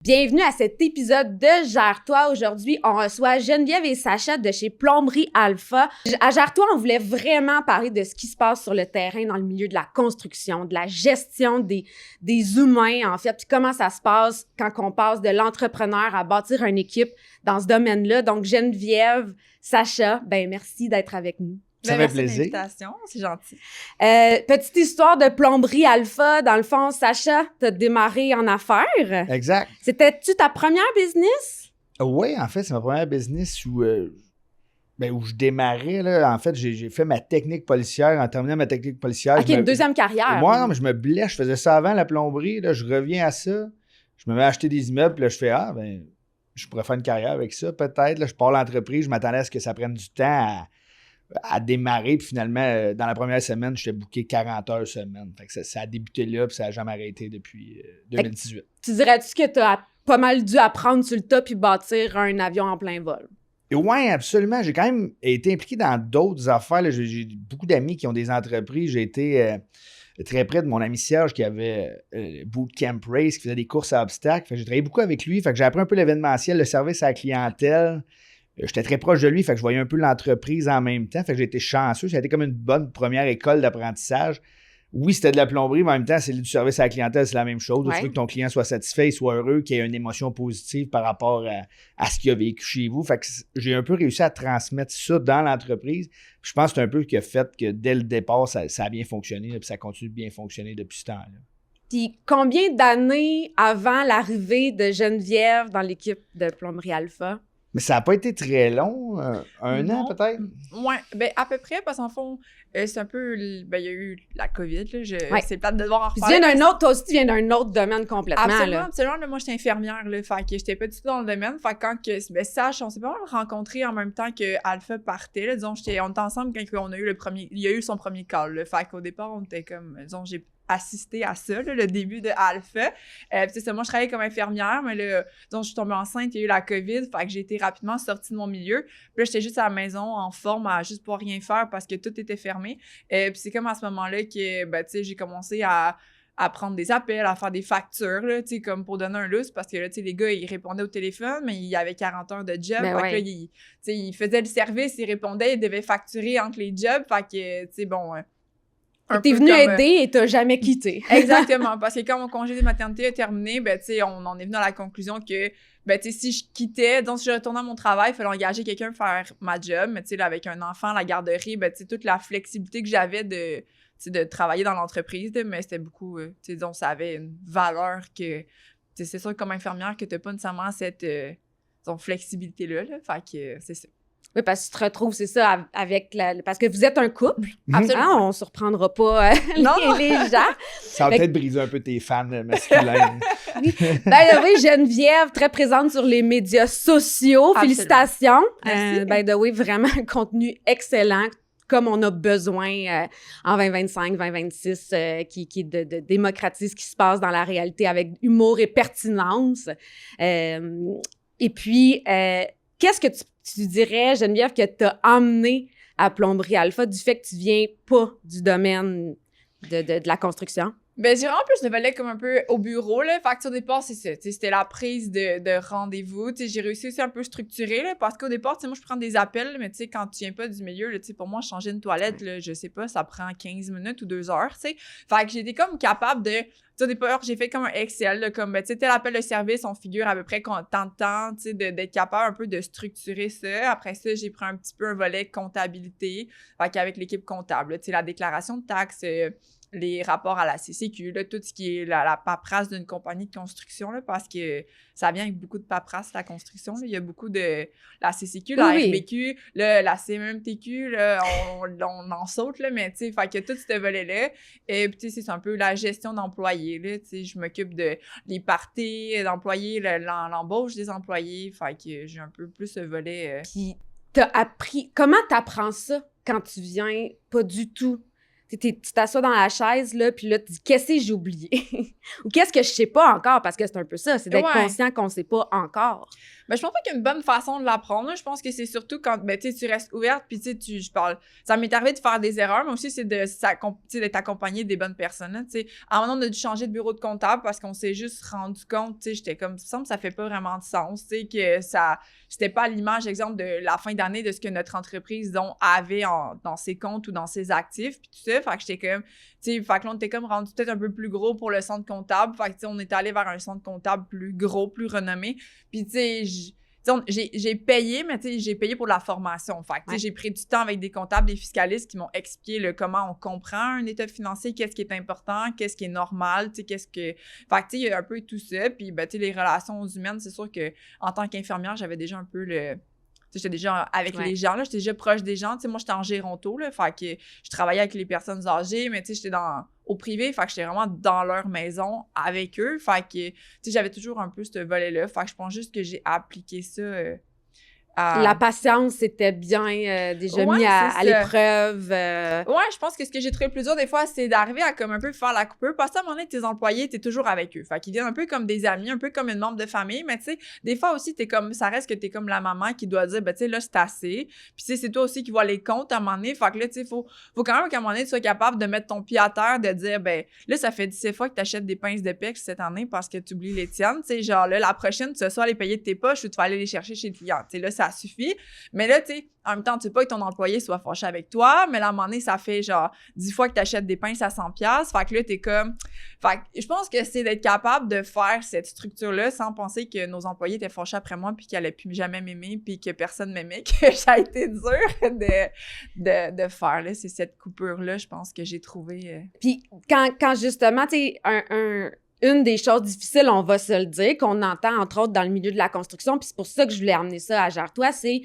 Bienvenue à cet épisode de Gère-toi. Aujourd'hui, on reçoit Geneviève et Sacha de chez Plomberie Alpha. À Gère-toi, on voulait vraiment parler de ce qui se passe sur le terrain dans le milieu de la construction, de la gestion des humains, en fait, puis comment ça se passe quand on passe de l'entrepreneur à bâtir une équipe dans ce domaine-là. Donc, Geneviève, Sacha, merci d'être avec nous. Ça fait plaisir. L'invitation, c'est gentil. Petite histoire de Plomberie Alpha. Dans le fond, Sacha, t'as démarré en affaires. Exact. C'était-tu ta première business? Oui, en fait, c'est ma première business où je démarrais. Là. En fait, j'ai fait ma technique policière. En terminant ma technique policière... OK, une deuxième carrière. Moi, non, mais je me blesse. Je faisais ça avant la plomberie. Là, je reviens à ça. Je me mets à acheter des immeubles. Puis là, je fais, je pourrais faire une carrière avec ça, peut-être. Là, je pars l'entreprise. Je m'attendais à ce que ça prenne du temps à démarrer, puis finalement, dans la première semaine, j'étais booké 40 heures semaine. Fait que ça a débuté là, puis ça n'a jamais arrêté depuis 2018. Tu dirais-tu que tu as pas mal dû apprendre sur le tas puis bâtir un avion en plein vol? Oui, absolument. J'ai quand même été impliqué dans d'autres affaires. Là. J'ai beaucoup d'amis qui ont des entreprises. J'ai été très près de mon ami Serge qui avait Bootcamp Race, qui faisait des courses à obstacles. Fait que j'ai travaillé beaucoup avec lui. Fait que j'ai appris un peu l'événementiel, le service à la clientèle. J'étais très proche de lui, fait que je voyais un peu l'entreprise en même temps. Fait que j'ai été chanceux. Ça a été comme une bonne première école d'apprentissage. Oui, c'était de la plomberie, mais en même temps, c'est du service à la clientèle, c'est la même chose. Ouais. Tu veux que ton client soit satisfait, soit heureux, qu'il ait une émotion positive par rapport à ce qu'il a vécu chez vous. Fait que j'ai un peu réussi à transmettre ça dans l'entreprise. Puis je pense que c'est un peu ce qui a fait que dès le départ, ça a bien fonctionné, puis ça continue de bien fonctionner depuis ce temps-là. Puis combien d'années avant l'arrivée de Geneviève dans l'équipe de Plomberie Alpha? Mais ça n'a pas été très long, un an peut-être? Oui, à peu près, parce qu'en fond, c'est un peu, il y a eu la COVID, là, ouais. C'est plate de devoir en reparler. Toi aussi, tu viens d'un autre domaine complètement. Absolument, là, moi, j'étais infirmière, là, fait que j'étais pas du tout dans le domaine, fait que quand Sacha, on s'est pas mal rencontrés en même temps que Alpha partait, là, disons, on était ensemble quand on a eu il a eu son premier call, là, fait qu'au départ, on était comme, disons, j'ai assisté à ça, là, le début de Alpha. C'est ça, moi, je travaillais comme infirmière, mais là, donc, je suis tombée enceinte, il y a eu la COVID, fait que j'ai été rapidement sortie de mon milieu. Puis là, j'étais juste à la maison, en forme, à juste pouvoir rien faire parce que tout était fermé. Puis c'est comme à ce moment-là que, tu sais, j'ai commencé à prendre des appels, à faire des factures, là, tu sais, comme pour donner un lousse, parce que là, tu sais, les gars, ils répondaient au téléphone, mais il y avait 40 heures de job. Fait que là, ils faisaient le service, ils répondaient, ils devaient facturer entre les jobs. Fait que, tu sais, bon... T'es venu aider et t'as jamais quitté. Exactement, parce que quand mon congé de maternité a terminé, tu sais, on en est venu à la conclusion que, tu sais, si je quittais, donc si je retournais à mon travail, il fallait engager quelqu'un pour faire ma job, mais tu sais, là, avec un enfant, la garderie, tu sais, toute la flexibilité que j'avais de travailler dans l'entreprise, mais c'était beaucoup, tu sais, donc ça avait une valeur que, tu sais, c'est sûr, comme infirmière, que t'as pas nécessairement cette, flexibilité-là, fait que c'est ça. Oui, parce que tu te retrouves, c'est ça, avec parce que vous êtes un couple. Absolument. Hein, on ne surprendra pas les gens. Ça va peut-être briser un peu tes fans masculins. Oui. Oui, Geneviève, très présente sur les médias sociaux. Absolument. Félicitations. Merci. Oui, vraiment un contenu excellent, comme on a besoin en 2025, 2026, qui de démocratiser ce qui se passe dans la réalité avec humour et pertinence. Et puis, qu'est-ce que tu dirais, Geneviève, que t'as emmené à Plomberie Alpha du fait que tu viens pas du domaine de la construction? J'ai vraiment plus de volets comme un peu au bureau, là. Fait que au départ, c'est ça. C'était la prise de rendez-vous. J'ai réussi aussi un peu structuré, là, parce qu'au départ, moi, je prends des appels, mais quand tu viens pas du milieu, là, pour moi, changer une toilette, là, je sais pas, ça prend 15 minutes ou 2 heures, tu sais. Fait que j'étais comme capable de... Au départ, j'ai fait comme un Excel, là, comme, tu sais, tel appel de service, on figure à peu près tant de temps, tu sais, d'être capable un peu de structurer ça. Après ça, j'ai pris un petit peu un volet comptabilité, fait qu'avec l'équipe comptable, tu sais, la déclaration de taxes, les rapports à la CCQ, là, tout ce qui est la paperasse d'une compagnie de construction, là, parce que ça vient avec beaucoup de paperasse, la construction. Là. Il y a beaucoup de... La CCQ, la RBQ, la CMMTQ, là, on en saute, là, mais tu sais, fait que tout ce volet-là. Et puis, tu sais, c'est un peu la gestion d'employés, là, tu sais, je m'occupe des parties d'employés, l'embauche des employés, fait que j'ai un peu plus ce volet. Puis, t'as appris... Comment t'apprends ça quand tu viens pas du tout... tu t'assois dans la chaise, là, puis là, tu dis « Qu'est-ce que j'ai oublié? » Ou « Qu'est-ce que je sais pas encore? » Parce que c'est un peu ça, c'est d'être conscient qu'on sait pas encore. Ben, je pense pas qu'il y a une bonne façon de l'apprendre. Je pense que c'est surtout quand tu restes ouverte, puis je parle. Ça m'est arrivé de faire des erreurs, mais aussi c'est d'être accompagné des bonnes personnes. Là, à un moment, on a dû changer de bureau de comptable parce qu'on s'est juste rendu compte, j'étais comme, ça me semble, ça fait pas vraiment de sens, que c'était pas à l'image, exemple, de la fin d'année de ce que notre entreprise avait dans ses comptes ou dans ses actifs, puis tout ça. Fait que j'étais comme, fait que là, on était comme rendu peut-être un peu plus gros pour le centre comptable. Fait que, on est allé vers un centre comptable plus gros, plus renommé. Puis, j'ai payé, mais j'ai payé pour la formation. Fait que, j'ai pris du temps avec des comptables, des fiscalistes qui m'ont expliqué comment on comprend un état financier, qu'est-ce qui est important, qu'est-ce qui est normal, qu'est-ce que... Fait que, il y a un peu tout ça. Puis, les relations humaines, c'est sûr que en tant qu'infirmière, j'avais déjà un peu le... J'étais déjà avec les gens, là, j'étais déjà proche des gens. Moi, j'étais en Géronto, là, fait que je travaillais avec les personnes âgées, mais j'étais au privé, fait que j'étais vraiment dans leur maison avec eux. Fait que j'avais toujours un peu ce volet-là. Fait que je pense juste que j'ai appliqué ça La patience, c'était bien déjà mis à l'épreuve. Ouais, je pense que ce que j'ai trouvé plus dur des fois, c'est d'arriver à comme un peu faire la coupure. Parce que à un moment donné, tes employés, t'es toujours avec eux. Fait qu'ils viennent un peu comme des amis, un peu comme une membre de famille. Mais tu sais, des fois aussi, ça reste que t'es comme la maman qui doit dire, ben tu sais, là, c'est assez. Puis c'est toi aussi qui vois les comptes à un moment donné. Fait que là, tu sais, faut quand même qu'à un moment donné, tu sois capable de mettre ton pied à terre, de dire, ben là, ça fait 17 fois que t'achètes des pinces de PEX cette année parce que tu oublies les tiennes. Tu sais, genre là, la prochaine, tu vas soit les payer de tes poches ou tu vas aller les chercher chez le client. Tu sais, là, ça suffit. Mais là, tu sais, en même temps, tu sais pas que ton employé soit fâché avec toi, mais là, à un moment donné, ça fait genre 10 fois que tu achètes des pinces à 100$. Fait que là, t'es comme... Fait que je pense que c'est d'être capable de faire cette structure-là sans penser que nos employés étaient fâchés après moi puis qu'ils allaient plus jamais m'aimer puis que personne m'aimait, que ça a été dur de faire, là. C'est cette coupure-là, je pense, que j'ai trouvé... Puis quand justement, tu sais, une des choses difficiles, on va se le dire, qu'on entend entre autres dans le milieu de la construction, puis c'est pour ça que je voulais amener ça à Gère-toi, c'est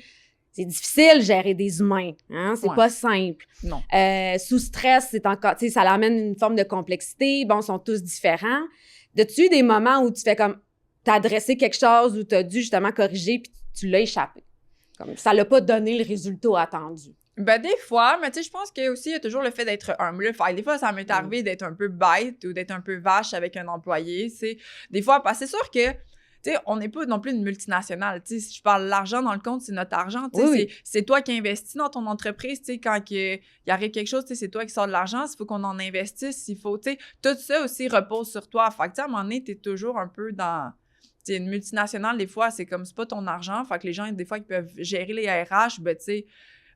difficile gérer des humains, hein? C'est pas simple. Non. Sous stress, c'est encore, tu sais, ça l'amène une forme de complexité. Bon, ils sont tous différents. As-tu eu des moments où tu fais comme, t'as adressé quelque chose ou t'as dû justement corriger puis tu l'as échappé? Comme, ça l'a pas donné le résultat attendu. Ben, des fois, mais tu sais, je pense qu'il y a toujours le fait d'être humble. Fait que des fois, ça m'est arrivé d'être un peu bête ou d'être un peu vache avec un employé, c'est des fois, parce que c'est sûr que, tu sais, on n'est pas non plus une multinationale, tu sais, si je parle de l'argent dans le compte, c'est notre argent, tu sais, c'est toi qui investis dans ton entreprise, tu sais, quand il arrive quelque chose, tu sais, c'est toi qui sors de l'argent, il faut qu'on en investisse, il faut, tu sais, tout ça aussi repose sur toi. Fait que, tu sais, à un moment donné, t'es toujours un peu dans... T'sais, une multinationale, des fois, c'est comme, c'est pas ton argent, fait que les gens, des fois, qui peuvent gérer les RH, ben, tu sais,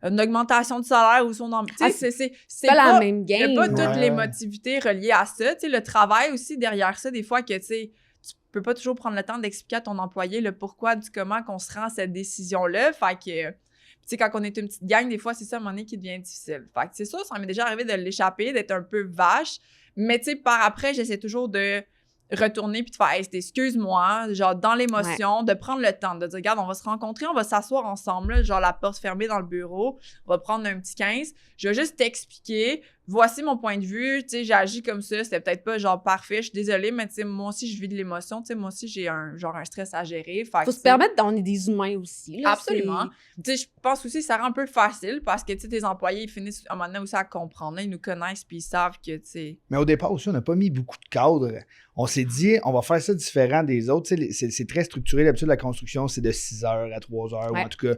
une augmentation de salaire ou son emploi. Tu sais, c'est pas la même game. Il n'y a pas toutes l'émotivité reliée à ça. Tu sais, le travail aussi derrière ça, des fois que, tu sais, tu peux pas toujours prendre le temps d'expliquer à ton employé le pourquoi du comment qu'on se rend à cette décision-là. Fait que, tu sais, quand on est une petite gang, des fois, c'est ça, à un moment donné, qui devient difficile. Fait que c'est sûr, ça m'est déjà arrivé de l'échapper, d'être un peu vache. Mais, tu sais, par après, j'essaie toujours de retourner puis de faire « Hey, excuse-moi », genre dans l'émotion, de prendre le temps, de dire « Regarde, on va se rencontrer, on va s'asseoir ensemble, là, genre la porte fermée dans le bureau, on va prendre un petit 15, je vais juste t'expliquer, voici mon point de vue, tu sais, j'ai agi comme ça, c'était peut-être pas genre parfait, je suis désolée, mais tu sais, moi aussi, je vis de l'émotion, tu sais, moi aussi, j'ai un stress à gérer. » Faut se permettre qu'on est des humains aussi, là. Absolument. Tu sais, je pense aussi que ça rend un peu facile parce que, tu sais, tes employés, ils finissent à un moment donné aussi à comprendre, là, ils nous connaissent puis ils savent que, tu sais... Mais au départ aussi, on n'a pas mis beaucoup de cadres. On s'est dit, on va faire ça différent des autres. Tu sais, c'est très structuré. D'habitude, la construction, c'est de 6h à 3h, ou en tout cas.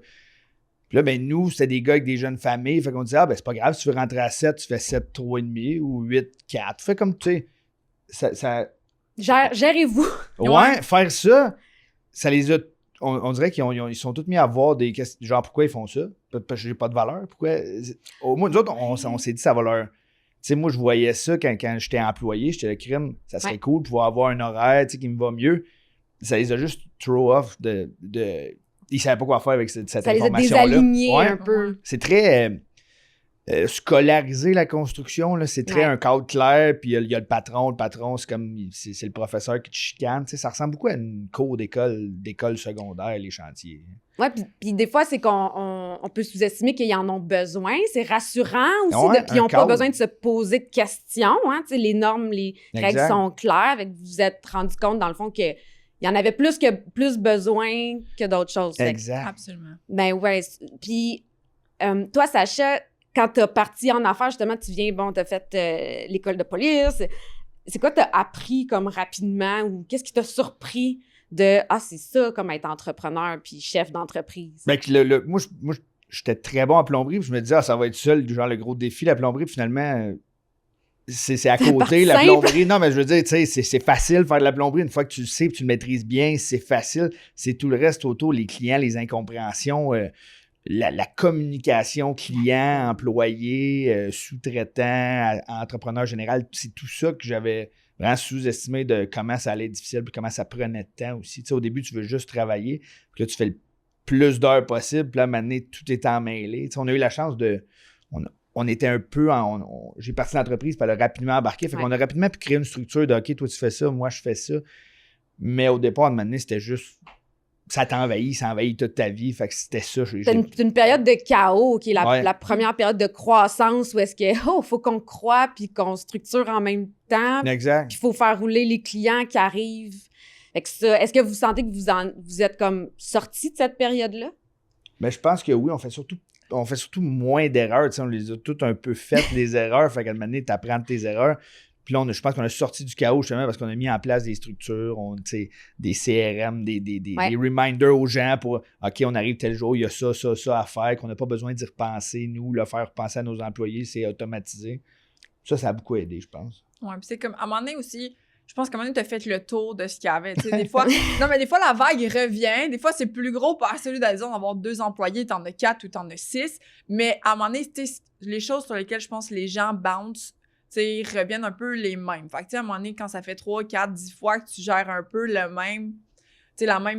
Puis là, ben nous, c'était des gars avec des jeunes familles. Fait qu'on disait, c'est pas grave, si tu veux rentrer à 7, tu fais 7, 3,5 ou 8, 4. Fait comme, tu sais, ça... Gérez-vous. Ouais, faire ça, ça les a... On dirait qu'ils sont tous mis à voir des questions, genre, pourquoi ils font ça? Parce que j'ai pas de valeur. Pourquoi? Au moins, nous autres, on s'est dit, ça va leur... Tu sais, moi, je voyais ça quand j'étais employé, j'étais le crime, ça serait cool de pouvoir avoir un horaire, tu sais, qui me va mieux. Ça les a juste throw off ils savaient pas quoi faire avec cette information-là. Ça les a désalignés un peu. C'est très scolarisé, la construction, là. C'est très un cadre clair, puis il y a le patron. Le patron, c'est comme, c'est le professeur qui te chicane. Tu sais, ça ressemble beaucoup à une cour d'école secondaire, les chantiers. Oui, puis des fois, c'est qu'on peut sous-estimer qu'ils en ont besoin. C'est rassurant aussi. Puis ils n'ont pas besoin de se poser de questions. Hein, les normes, les règles sont claires. Vous vous êtes rendu compte, dans le fond, qu'il y en avait plus besoin que d'autres choses. Exact. Absolument. Ben ouais. Puis toi, Sacha, quand t'as parti en affaires, justement, tu viens, t'as fait l'école de police. C'est quoi t'as appris comme rapidement ou qu'est-ce qui t'a surpris de « Ah, c'est ça, comme être entrepreneur puis chef d'entreprise. » Ben, moi, j'étais très bon en plomberie, puis je me disais, ça va être ça, genre le gros défi, la plomberie, puis finalement, c'est à côté, la plomberie. Non, mais je veux dire, tu sais, c'est facile faire de la plomberie une fois que tu le sais, puis tu le maîtrises bien, c'est facile. C'est tout le reste autour, les clients, les incompréhensions, la communication client, employé, sous-traitant, entrepreneur général, c'est tout ça que j'avais vraiment sous-estimé de comment ça allait être difficile puis comment ça prenait de temps aussi. Tu sais, au début, tu veux juste travailler, puis là, tu fais le plus d'heures possible, puis là, maintenant, tout est emmêlé. Tu sais, on a eu la chance de... On était un peu j'ai parti l'entreprise, puis elle a rapidement embarqué. Fait qu'on a rapidement pu créer une structure de « OK, toi, tu fais ça, moi, je fais ça. » Mais au départ, de maintenant, c'était juste... Ça t'envahit, ça envahit toute ta vie. Fait que c'était ça. C'est une période de chaos qui est la première période de croissance où est-ce que faut qu'on croie puis qu'on structure en même temps. Exact. Puis il faut faire rouler les clients qui arrivent. Fait que ça, est-ce que vous sentez que vous êtes comme sortis de cette période-là? Ben, je pense que oui, on fait surtout moins d'erreurs. On les a toutes un peu faites, les erreurs. Fait qu'à un moment donné, tu apprends de tes erreurs. Puis là, je pense qu'on a sorti du chaos justement parce qu'on a mis en place des structures, des CRM, des reminders aux gens pour OK, on arrive tel jour, il y a ça à faire, qu'on n'a pas besoin d'y repenser, nous, le faire penser à nos employés, c'est automatisé. Ça a beaucoup aidé, je pense. Ouais, puis c'est comme, à un moment donné aussi, je pense qu'à un moment donné, tu as fait le tour de ce qu'il y avait. Des fois, des fois, la vague revient. Des fois, c'est plus gros par celui d'avoir 2 employés, t'en as 4 ou t'en as 6. Mais à un moment donné, les choses sur lesquelles je pense que les gens bounce, reviennent un peu les mêmes. Fait que, à un moment donné, quand ça fait 3, 4, 10 fois que tu gères un peu la même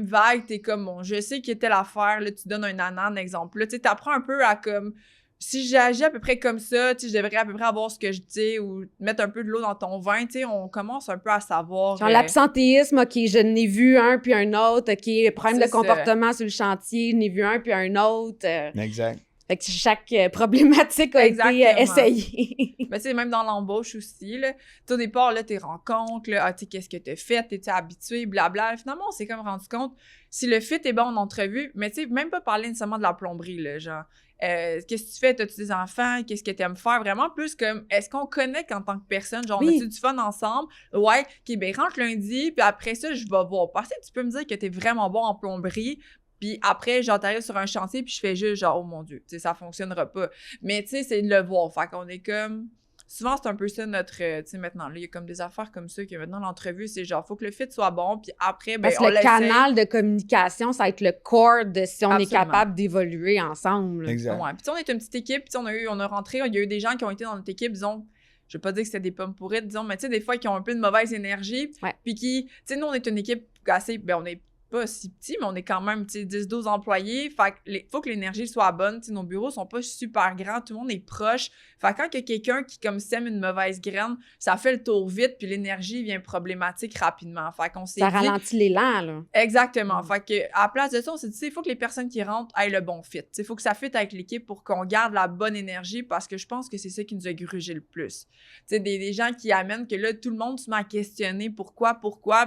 vague, t'es comme, bon, je sais qu'il y a telle affaire, là, tu donnes un exemple. Là, tu apprends un peu à comme, si j'agis à peu près comme ça, je devrais à peu près avoir ce que je dis ou mettre un peu de l'eau dans ton vin, on commence un peu à savoir. Genre l'absentéisme, OK, je n'ai vu un puis un autre, OK, problème de comportement sur le chantier, je n'ai vu un puis un autre. Exact. Fait que chaque problématique a été essayée. Ben, tu sais, même dans l'embauche aussi, là. Au départ, là, tes rencontres, là, qu'est-ce que t'as fait, t'es-tu habitué, blabla. Finalement, on s'est comme rendu compte, si le fit est bon en entrevue, mais tu sais, même pas parler nécessairement de la plomberie, là, genre, qu'est-ce que tu fais, t'as-tu des enfants, qu'est-ce que t'aimes faire, vraiment plus comme, est-ce qu'on connecte en tant que personne, genre, on a-tu du fun ensemble? Ouais, OK, ben, rentre lundi, puis après ça, je vais voir. Parce que tu peux me dire que t'es vraiment bon en plomberie, puis après, genre, t'arrives sur un chantier, puis je fais juste genre, oh mon Dieu, tu sais, ça fonctionnera pas. Mais tu sais, c'est de le voir. Fait qu'on est comme. Souvent, c'est un peu ça notre. Tu sais, maintenant, là, il y a comme des affaires comme ça que maintenant, l'entrevue, c'est genre, faut que le fit soit bon, puis après, ben, parce que le canal de communication, ça va être le core de si on est capable d'évoluer ensemble. Exact. Ouais. Puis on est une petite équipe, puis on a rentré, il y a eu des gens qui ont été dans notre équipe, disons. Je vais pas dire que c'était des pommes pourrites, disons, mais tu sais, des fois, qui ont un peu de mauvaise énergie. Puis qui. Tu sais, nous, on est une équipe assez. Ben, on est pas si petit, mais on est quand même 10-12 employés. Fait qu'il faut que l'énergie soit bonne. T'sais, nos bureaux sont pas super grands, tout le monde est proche. Fait que quand il y a quelqu'un qui comme sème une mauvaise graine, ça fait le tour vite, puis l'énergie vient problématique rapidement. Fait qu'on s'est ça ralentit l'élan, là. Exactement. Fait que à la place de ça, on s'est dit, il faut que les personnes qui rentrent aient le bon fit. Il faut que ça fit avec l'équipe pour qu'on garde la bonne énergie, parce que je pense que c'est ça qui nous a grugé le plus. Des gens qui amènent que là, tout le monde se met à questionner pourquoi,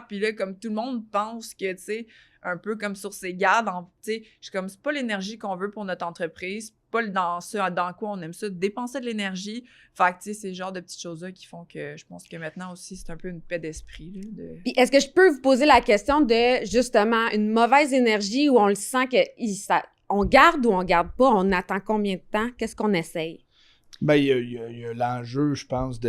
puis là, comme tout le monde pense que, tu sais, un peu comme sur ses gardes, tu sais, je suis comme, c'est pas l'énergie qu'on veut pour notre entreprise, pas dans quoi on aime ça, dépenser de l'énergie. Fait que, tu sais, c'est le genre de petites choses-là qui font que je pense que maintenant aussi, c'est un peu une paix d'esprit. Là, Puis est-ce que je peux vous poser la question de, justement, une mauvaise énergie où on le sent que on garde ou on garde pas, on attend combien de temps, qu'est-ce qu'on essaye? Ben, il y a l'enjeu, je pense,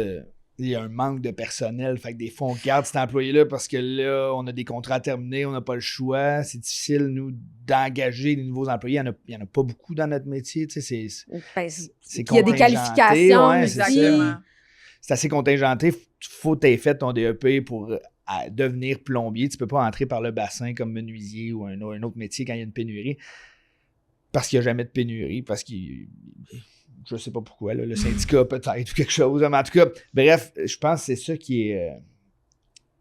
il y a un manque de personnel. Fait que des fois, on garde cet employé-là parce que là, on a des contrats terminés, on n'a pas le choix. C'est difficile, nous, d'engager des nouveaux employés. Il n'y en a pas beaucoup dans notre métier. Tu sais, il y a des qualifications. Ouais, exactement. C'est assez contingenté. Faut t'aies fait ton DEP pour devenir plombier. Tu peux pas entrer par le bassin comme menuisier ou un autre métier quand il y a une pénurie. Parce qu'il n'y a jamais de pénurie. Parce qu'il... Je sais pas pourquoi, là, le syndicat peut-être ou quelque chose. Mais en tout cas, bref, je pense que c'est ça qui est...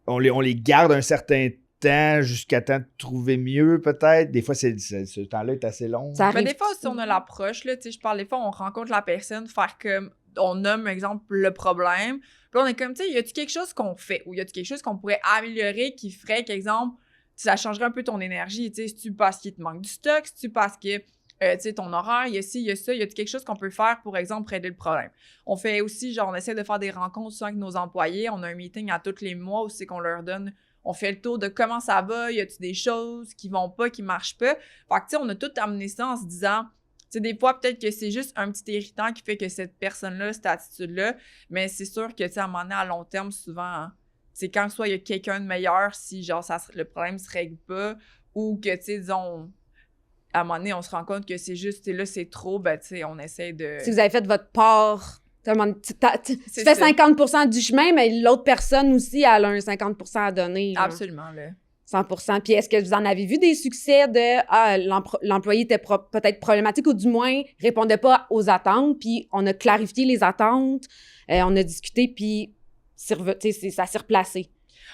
On les garde un certain temps jusqu'à temps de trouver mieux, peut-être. Des fois, ce temps-là est assez long. Mais des fois, si on a l'approche, là, je parle des fois, on rencontre la personne, faire comme... On nomme, exemple, le problème. Puis on est comme, tu sais, y a-tu quelque chose qu'on fait? Ou y a-tu quelque chose qu'on pourrait améliorer qui ferait qu'exemple, ça changerait un peu ton énergie? Tu sais, si tu parce qu'il te manque du stock, si tu parce que... tu sais, ton horaire, il y a ci, il y a ça, il y a quelque chose qu'on peut faire, pour exemple, régler le problème. On fait aussi, genre, on essaie de faire des rencontres souvent avec nos employés. On a un meeting à tous les mois où c'est qu'on leur donne, on fait le tour de comment ça va, y a-tu des choses qui vont pas, qui marchent pas. Fait que, tu sais, on a tout amené ça en se disant, tu sais, des fois, peut-être que c'est juste un petit irritant qui fait que cette personne-là, cette attitude-là, mais c'est sûr que, tu sais, à un moment donné, à long terme, souvent, c'est quand soit il y a quelqu'un de meilleur, si, genre, le problème se règle pas, ou que, tu sais, disons, à un moment donné, on se rend compte que c'est juste, là, c'est trop, ben, tu sais, on essaie de... Si vous avez fait votre part, tu C'est fais ça. 50% du chemin, mais l'autre personne aussi, elle a un 50% à donner. Genre. Absolument, là. 100%. Puis est-ce que vous en avez vu des succès de l'employé était peut-être problématique ou du moins répondait pas aux attentes, puis on a clarifié les attentes, on a discuté, puis ça s'est replacé.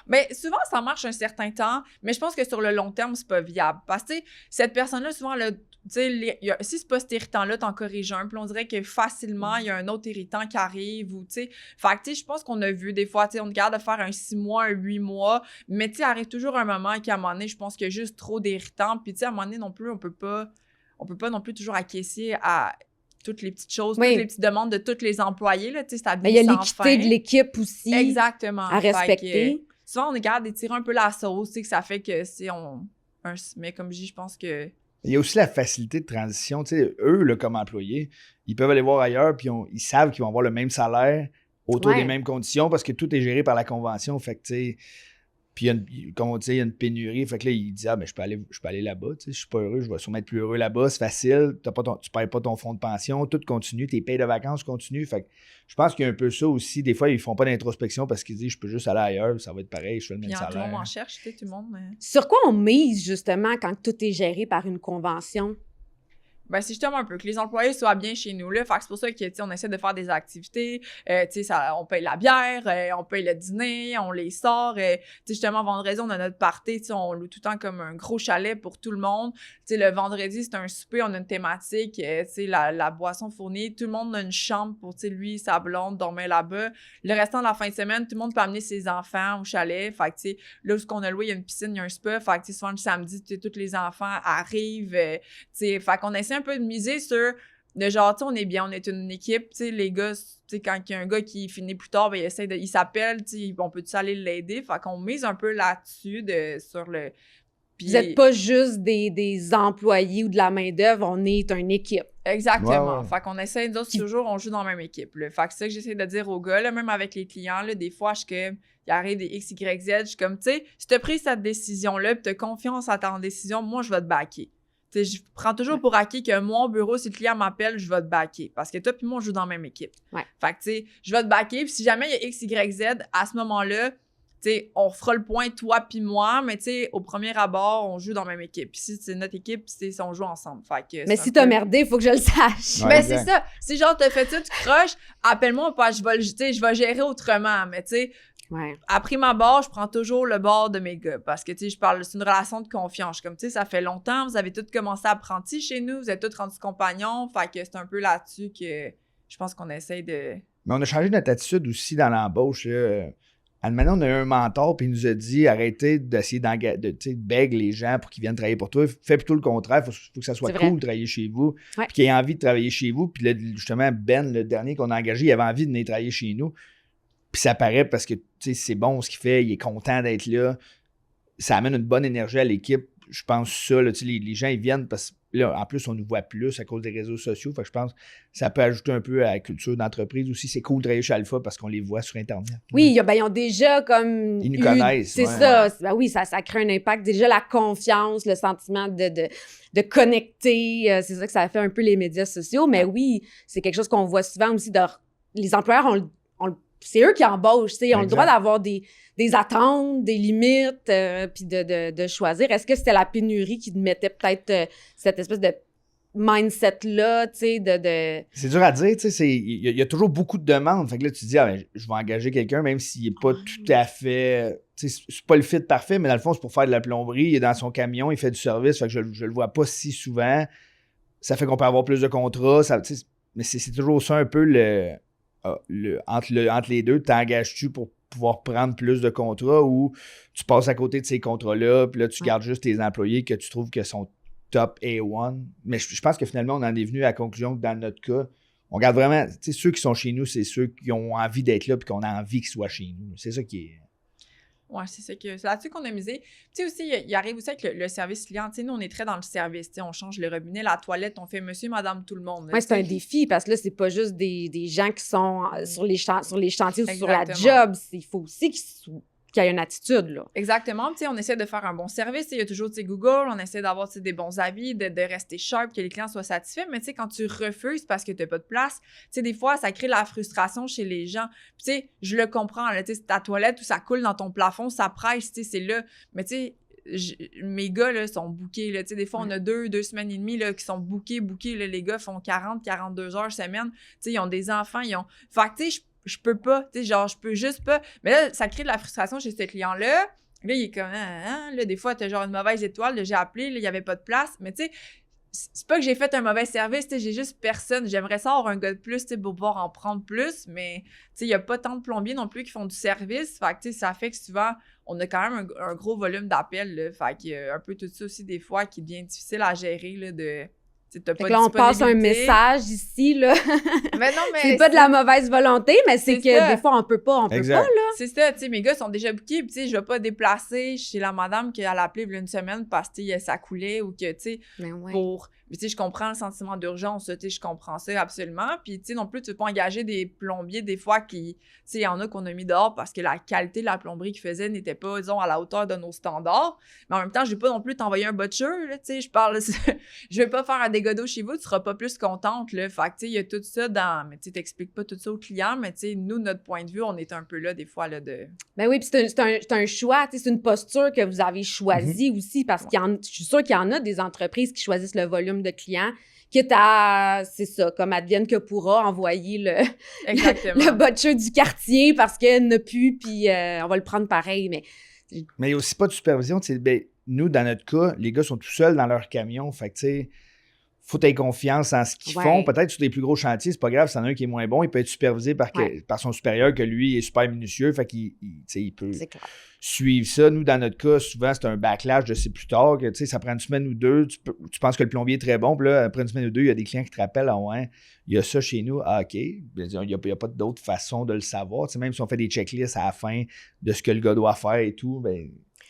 Mais souvent, ça marche un certain temps, mais je pense que sur le long terme, c'est pas viable. Parce que, tu sais, cette personne-là, souvent, tu sais, si c'est pas cet irritant-là, t'en corriges un, puis on dirait que facilement, il y a un autre irritant qui arrive, ou, tu sais, fait que, tu sais, je pense qu'on a vu des fois, tu sais, on est capable de faire un 6 mois, un 8 mois, mais, tu sais, arrive toujours un moment qu'à un moment donné, je pense qu'il y a juste trop d'irritants, puis, tu sais, à un moment donné, non plus, on peut pas non plus toujours acquiescer à toutes les petites choses, Oui. toutes les petites demandes de tous les employés, là, tu sais, c'est Mais il y a l'équité de l'équipe aussi Exactement. à respecter. Souvent, on est capable d'étirer un peu la sauce, tu sais, que ça fait que si on... mais comme je dis, je pense que... Il y a aussi la facilité de transition. Tu sais, eux, là, comme employés, ils peuvent aller voir ailleurs, puis ils savent qu'ils vont avoir le même salaire autour des mêmes conditions parce que tout est géré par la convention. Fait que, tu sais, puis comme on dit, il y a une pénurie. Fait que là, il dit, ben, je peux aller là-bas. Tu sais, je suis pas heureux, je vais sûrement être plus heureux là-bas. C'est facile. Tu ne payes pas ton fonds de pension. Tout continue. Tes payes de vacances continuent. Fait que je pense qu'il y a un peu ça aussi. Des fois, ils font pas d'introspection parce qu'ils disent, je peux juste aller ailleurs. Ça va être pareil. Je fais le même salaire. Tout le monde en cherche, tu sais, tout le monde... Sur quoi on mise, justement, quand tout est géré par une convention? Ben, c'est justement un peu que les employés soient bien chez nous, là. Fait que c'est pour ça que, tu sais, on essaie de faire des activités. Tu sais, on paye la bière, on paye le dîner, on les sort. Tu sais, justement, vendredi, on a notre party, tu sais, on loue tout le temps comme un gros chalet pour tout le monde. Tu sais, le vendredi, c'est un souper, on a une thématique, tu sais, la boisson fournie. Tout le monde a une chambre pour, tu sais, lui, sa blonde, dormir là-bas. Le restant de la fin de semaine, tout le monde peut amener ses enfants au chalet. Fait que, tu sais, là où ce qu'on a loué, il y a une piscine, il y a un spa. Fait que, tu sais, souvent, le samedi, tu sais, tous les enfants arrivent. Tu sais, fait qu'on essaie un peu de miser sur le genre, tu sais, on est bien, on est une équipe, tu sais, les gars, tu sais, quand il y a un gars qui finit plus tard, ben, il s'appelle, tu sais, on peut-tu aller l'aider? Fait qu'on mise un peu là-dessus, sur le... Puis... Vous n'êtes pas juste des employés ou de la main-d'œuvre, on est une équipe. Exactement. Ouais. Fait qu'on essaie, nous autres, toujours, on joue dans la même équipe, là. Fait que c'est ça que j'essaie de dire aux gars, là, même avec les clients, là, des fois, il arrive des X, Y, Z, je suis comme, tu sais, si t'as pris cette décision-là, pis t'as confiance à ta décision, moi, je vais te backer. T'sais, je prends toujours pour acquis que moi, au bureau, si le client m'appelle, je vais te backer. Parce que toi puis moi, on joue dans la même équipe. Ouais. Fait que, tu sais, je vais te backer. Puis si jamais il y a X, Y, Z, à ce moment-là, tu sais, on fera le point, toi puis moi. Mais tu sais, au premier abord, on joue dans la même équipe. Puis si c'est notre équipe, si on joue ensemble. Fait que Mais si t'as merdé, il faut que je le sache. Ouais, ben, exact. c'est ça. Si genre, t'as fait ça, tu croches, appelle-moi, pas, je vais gérer autrement. Mais tu sais, Ouais. après ma barre, je prends toujours le bord de mes gars parce que, tu sais, c'est une relation de confiance. Comme, tu sais, ça fait longtemps, vous avez tous commencé apprentis chez nous, vous êtes tous rendus compagnons, fait que c'est un peu là-dessus que je pense qu'on essaye de... Mais on a changé notre attitude aussi dans l'embauche. Maintenant, on a eu un mentor puis il nous a dit arrêtez d'essayer de beg les gens pour qu'ils viennent travailler pour toi. Fais plutôt le contraire. Il faut que ça soit C'est cool vrai. de travailler chez vous. Ouais. Puis qu'il ait envie de travailler chez vous. Puis là, justement, Ben, le dernier qu'on a engagé, il avait envie de venir travailler chez nous. Puis ça paraît parce que c'est bon ce qu'il fait, il est content d'être là. Ça amène une bonne énergie à l'équipe. Je pense ça, là, les gens ils viennent parce que là, en plus, on nous voit plus à cause des réseaux sociaux. Fait que je pense que ça peut ajouter un peu à la culture d'entreprise aussi. C'est cool de travailler chez Alpha parce qu'on les voit sur Internet. Oui, ils ont déjà comme... Ils nous connaissent, C'est ouais. ça. Ben oui, ça crée un impact. Déjà, la confiance, le sentiment de connecter, c'est ça que ça fait un peu les médias sociaux. Mais oui, c'est quelque chose qu'on voit souvent aussi. Les employeurs c'est eux qui embauchent, ils ont le droit d'avoir des attentes, des limites, puis de choisir. Est-ce que c'était la pénurie qui mettait peut-être cette espèce de mindset-là, tu sais, de... C'est dur à dire, tu sais, il y a toujours beaucoup de demandes. Fait que là, tu te dis, je vais engager quelqu'un, même s'il n'est pas tout à fait... Tu sais, c'est pas le fit parfait, mais dans le fond, c'est pour faire de la plomberie. Il est dans son camion, il fait du service, fait que je le vois pas si souvent. Ça fait qu'on peut avoir plus de contrats, mais c'est toujours ça un peu entre les deux. T'engages-tu pour pouvoir prendre plus de contrats ou tu passes à côté de ces contrats-là, puis là, tu gardes juste tes employés que tu trouves que sont top A1. Mais je pense que finalement, on en est venu à la conclusion que dans notre cas, on regarde vraiment, tu sais, ceux qui sont chez nous, c'est ceux qui ont envie d'être là puis qu'on a envie qu'ils soient chez nous. C'est ça qui est... Ouais, c'est là-dessus qu'on a misé. Tu sais aussi, il arrive aussi avec le service client. Tu sais, nous, on est très dans le service. Tu sais, on change le robinet, la toilette, on fait monsieur, madame, tout le monde. Ouais, c'est un défi parce que là, c'est pas juste des gens qui sont sur les chantiers ou sur la Exactement. job. Il faut aussi qu'il y ait une attitude, là. Exactement. Tu sais, on essaie de faire un bon service. Il y a toujours, tu sais, Google, on essaie d'avoir, tu sais, des bons avis, de rester sharp, que les clients soient satisfaits. Mais tu sais, quand tu refuses parce que tu n'as pas de place, tu sais, des fois, ça crée la frustration chez les gens. Puis tu sais, je le comprends, là, tu sais, c'est ta toilette où ça coule dans ton plafond, ça presse, tu sais, c'est là. Mais tu sais, mes gars, là, sont bookés, là. Tu sais, des fois, on a 2 semaines et demie, là, qui sont bookés, là. Les gars font 42 heures semaine. Tu sais, ils ont des enfants, ils ont... Fait que, tu sais, je peux pas, tu sais, genre, je peux juste pas. Mais là, ça crée de la frustration chez ce client-là. Là, il est comme, là, des fois, t'as genre une mauvaise étoile, là, j'ai appelé, là, il y avait pas de place. Mais tu sais, c'est pas que j'ai fait un mauvais service, tu sais, j'ai juste personne. J'aimerais ça avoir un gars de plus, tu sais, pour pouvoir en prendre plus, mais tu sais, il y a pas tant de plombiers non plus qui font du service. Fait que, tu sais, ça fait que souvent, on a quand même un gros volume d'appels, là. Fait qu'il y a un peu tout ça aussi, des fois, qui devient difficile à gérer, là, de... T'as pas Fait que là, on passe un message ici, là. Mais non, mais c'est pas de la mauvaise volonté, mais c'est que ça. des fois, on peut pas, là. C'est ça, tu sais, mes gars sont déjà bookés, puis tu sais, je vais pas déplacer chez la madame qui a appelé il y a une semaine parce que, tu sais, ça coulait ou que, tu sais, pour... Mais tu sais, je comprends le sentiment d'urgence, tu sais, je comprends ça absolument. Puis, tu sais, non plus, tu peux pas engager des plombiers des fois qui... Tu sais, il y en a qu'on a mis dehors parce que la qualité de la plomberie qu'ils faisaient n'était pas, disons, à la hauteur de nos standards. Mais en même temps, je vais pas non plus t'envoyer un butcher, là, tu sais, je parle... je vais pas faire un dégât d'eau chez vous, tu seras pas plus contente, là. Fait que, tu sais, il y a tout ça dans... Mais tu sais, t'expliques pas tout ça aux clients, mais tu sais, nous, notre point de vue, on est un peu là, des fois, là, de... Ben oui, puis c'est un choix, tu sais, c'est une posture que vous avez choisie aussi, parce je suis sûre qu'il y en a des entreprises qui choisissent le volume de clients, quitte à, c'est ça, comme advienne que pourra, envoyer le butcher du quartier parce qu'elle n'a plus, puis on va le prendre pareil, mais... Mais il n'y a aussi pas de supervision, tu sais, ben, nous, dans notre cas, les gars sont tout seuls dans leur camion, fait que, tu sais, faut avoir confiance en ce qu'ils font. Peut-être sur des plus gros chantiers, c'est pas grave, s'il y en a un qui est moins bon, il peut être supervisé par son supérieur, que lui est super minutieux, fait qu'il il peut suivre ça. Nous, dans notre cas, souvent, c'est un backlash de c'est plus tard, que ça prend une semaine ou deux, tu penses que le plombier est très bon, puis là, après une semaine ou deux, il y a des clients qui te rappellent, ah ouais, il y a ça chez nous, ah OK, il n'y a pas d'autre façon de le savoir. T'sais, même si on fait des checklists à la fin de ce que le gars doit faire et tout, ben...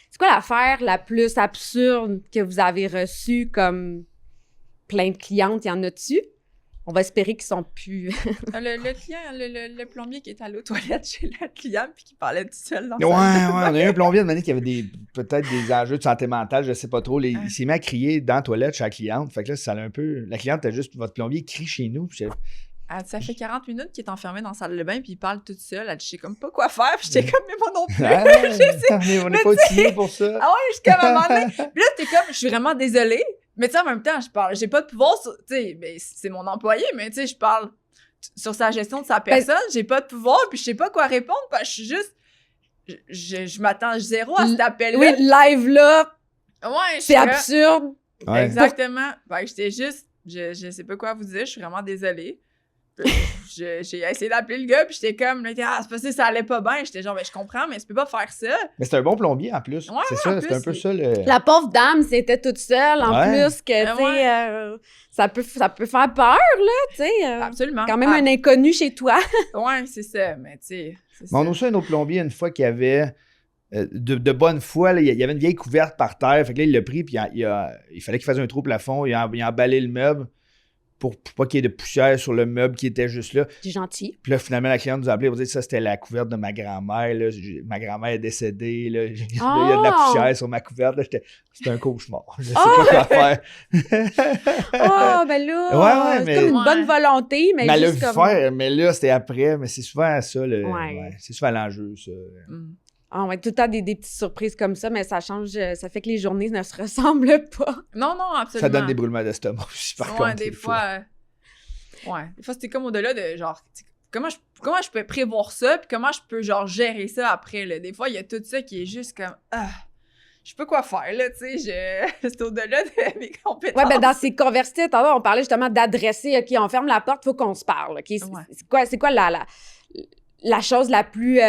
C'est quoi l'affaire la plus absurde que vous avez reçue comme plein de clientes? Il y en a-tu? On va espérer qu'ils sont plus... le client, le plombier qui est allé aux toilettes chez le client puis qui parlait tout seul dans on a eu un plombier de manière qui avait peut-être des enjeux de santé mentale, je sais pas trop. Il s'est mis à crier dans la toilette chez la cliente. Fait que là, ça a un peu... La cliente a juste... Votre plombier crie chez nous. Ça fait 40 minutes qu'il est enfermé dans la salle de bain puis il parle tout seul. Elle dit, je sais comme pas quoi faire. Puis j'étais comme, mais moi non plus. On n'est pas outillés pour ça. Ah ouais, je suis comme à un moment donné. Puis là, t'es comme, je suis vraiment désolée. Mais tu sais, en même temps, j'ai pas de pouvoir sur, tu sais, ben, c'est mon employé, mais tu sais, je parle sur sa gestion de sa personne, j'ai pas de pouvoir, puis je sais pas quoi répondre, parce que je suis juste, je m'attends zéro à cet appel-là. Oui, live là, ouais, c'est absurde. Ouais. Exactement. Ben, j'étais juste, je sais pas quoi vous dire, je suis vraiment désolée. J'ai essayé d'appeler le gars, puis j'étais comme, c'est parce que ça allait pas bien. J'étais genre, ben, je comprends, mais tu peux pas faire ça. Mais c'est un bon plombier en plus. Ouais, c'est ça, c'est un peu ça. La pauvre dame, c'était toute seule en plus, que, tu sais, ça peut faire peur, là, tu sais. Absolument. Quand même un inconnu chez toi. Ouais, c'est ça, mais tu sais. Mais on a aussi un autre plombier une fois qui avait. De bonne foi, là, il y avait une vieille couverte par terre. Fait que là, il l'a pris, puis il fallait qu'il fasse un trou au plafond. Il a emballé le meuble pour pas qu'il y ait de poussière sur le meuble qui était juste là. C'est gentil. Puis là, finalement, la cliente nous a appelé pour dire que ça, c'était la couverte de ma grand-mère. Là. Ma grand-mère est décédée. Là. Il y a de la poussière sur ma couverte. Là. C'était un cauchemar. Je sais pas quoi faire. Ben là, c'est comme une bonne volonté, mais elle juste l'a vu faire, mais là, c'était après. Mais c'est souvent ça. C'est souvent l'enjeu, ça. On va tout le temps des petites surprises comme ça, mais ça change, ça fait que les journées ne se ressemblent pas. Non, absolument. Ça donne des brûlements d'estomac aussi, par contre. Des fois, c'était comme au-delà de genre, comment je peux prévoir ça, puis comment je peux genre gérer ça après, là. Des fois, il y a tout ça qui est juste comme, je sais pas quoi faire, là, tu sais, c'est au-delà de mes compétences. Ouais, ben dans ces conversités, on parlait justement d'adresser, OK, on ferme la porte, faut qu'on se parle, OK? C'est quoi la chose la plus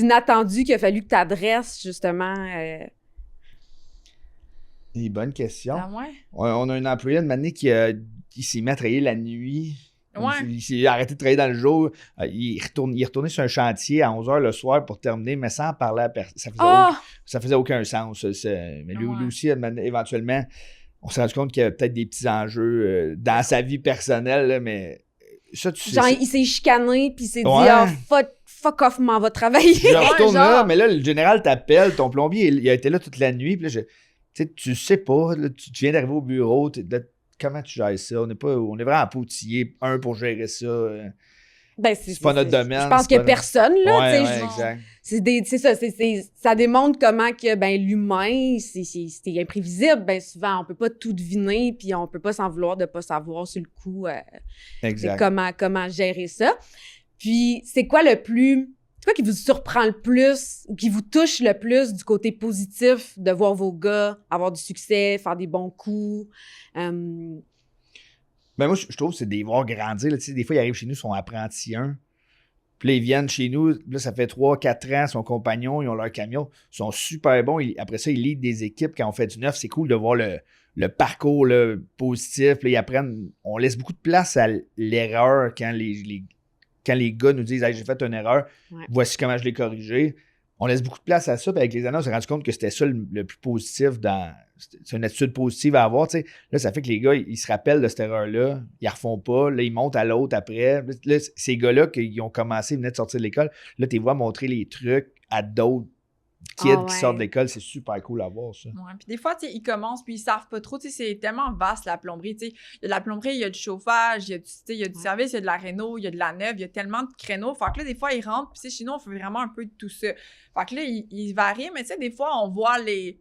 inattendue qu'il a fallu que tu adresses, justement? Une bonne question. Ah ouais? On a un employé de année qui s'est mis à travailler la nuit. Ouais. Il s'est arrêté de travailler dans le jour. Il est retourné sur un chantier à 11h le soir pour terminer, mais sans parler à personne. Ça faisait aucun sens. Mais lui aussi, éventuellement, on s'est rendu compte qu'il y avait peut-être des petits enjeux dans sa vie personnelle, là, mais ça, tu sais. Genre, il s'est chicané, puis il s'est dit « fuck off, m'en va travailler ». Je retourne là, mais là, le général t'appelle, ton plombier, il a été là toute la nuit, puis là, tu sais pas, là, tu viens d'arriver au bureau, comment tu gères ça? On est vraiment poutillés, pour gérer ça. Ben, c'est pas notre domaine. Je pense qu'il y a personne, là. Ouais, exact. C'est ça, ça démontre comment que l'humain, c'est imprévisible. Ben, souvent, on peut pas tout deviner, puis on peut pas s'en vouloir de pas savoir sur le coup comment gérer ça. Puis, c'est quoi qui vous surprend le plus ou qui vous touche le plus du côté positif de voir vos gars avoir du succès, faire des bons coups? Ben moi, je trouve que c'est de les voir grandir. Là, des fois, ils arrivent chez nous, ils sont apprentis 1. Puis là, ils viennent chez nous. Là, ça fait 3-4 ans, son compagnon, ils ont leur camion. Ils sont super bons. Après ça, ils leadent des équipes quand on fait du neuf. C'est cool de voir le parcours là, positif. Là, ils apprennent. On laisse beaucoup de place à l'erreur quand les gars nous disent hey, « j'ai fait une erreur, voici comment je l'ai corrigé ». On laisse beaucoup de place à ça. Puis avec les années, on s'est rendu compte que c'était ça le plus positif c'est une attitude positive à avoir. T'sais. Là, ça fait que les gars, ils se rappellent de cette erreur-là. Ils la refont pas. Là, ils montent à l'autre après. Là, ces gars-là qui ont commencé, ils venaient de sortir de l'école. Là, tu les vois montrer les trucs à d'autres kids qui sortent de l'école. C'est super cool à voir, ça. Ouais. Puis des fois, tu sais, ils commencent puis ils savent pas trop. Tu sais, c'est tellement vaste, la plomberie. Tu sais, il y a de la plomberie, il y a du chauffage, il y a du service, il y a de la réno, il y a de la neuve, il y a tellement de créneaux. Fait que là, des fois, ils rentrent. Puis chez nous, on fait vraiment un peu de tout ça. Fait que là, ils varient. Mais tu sais, des fois, on voit les...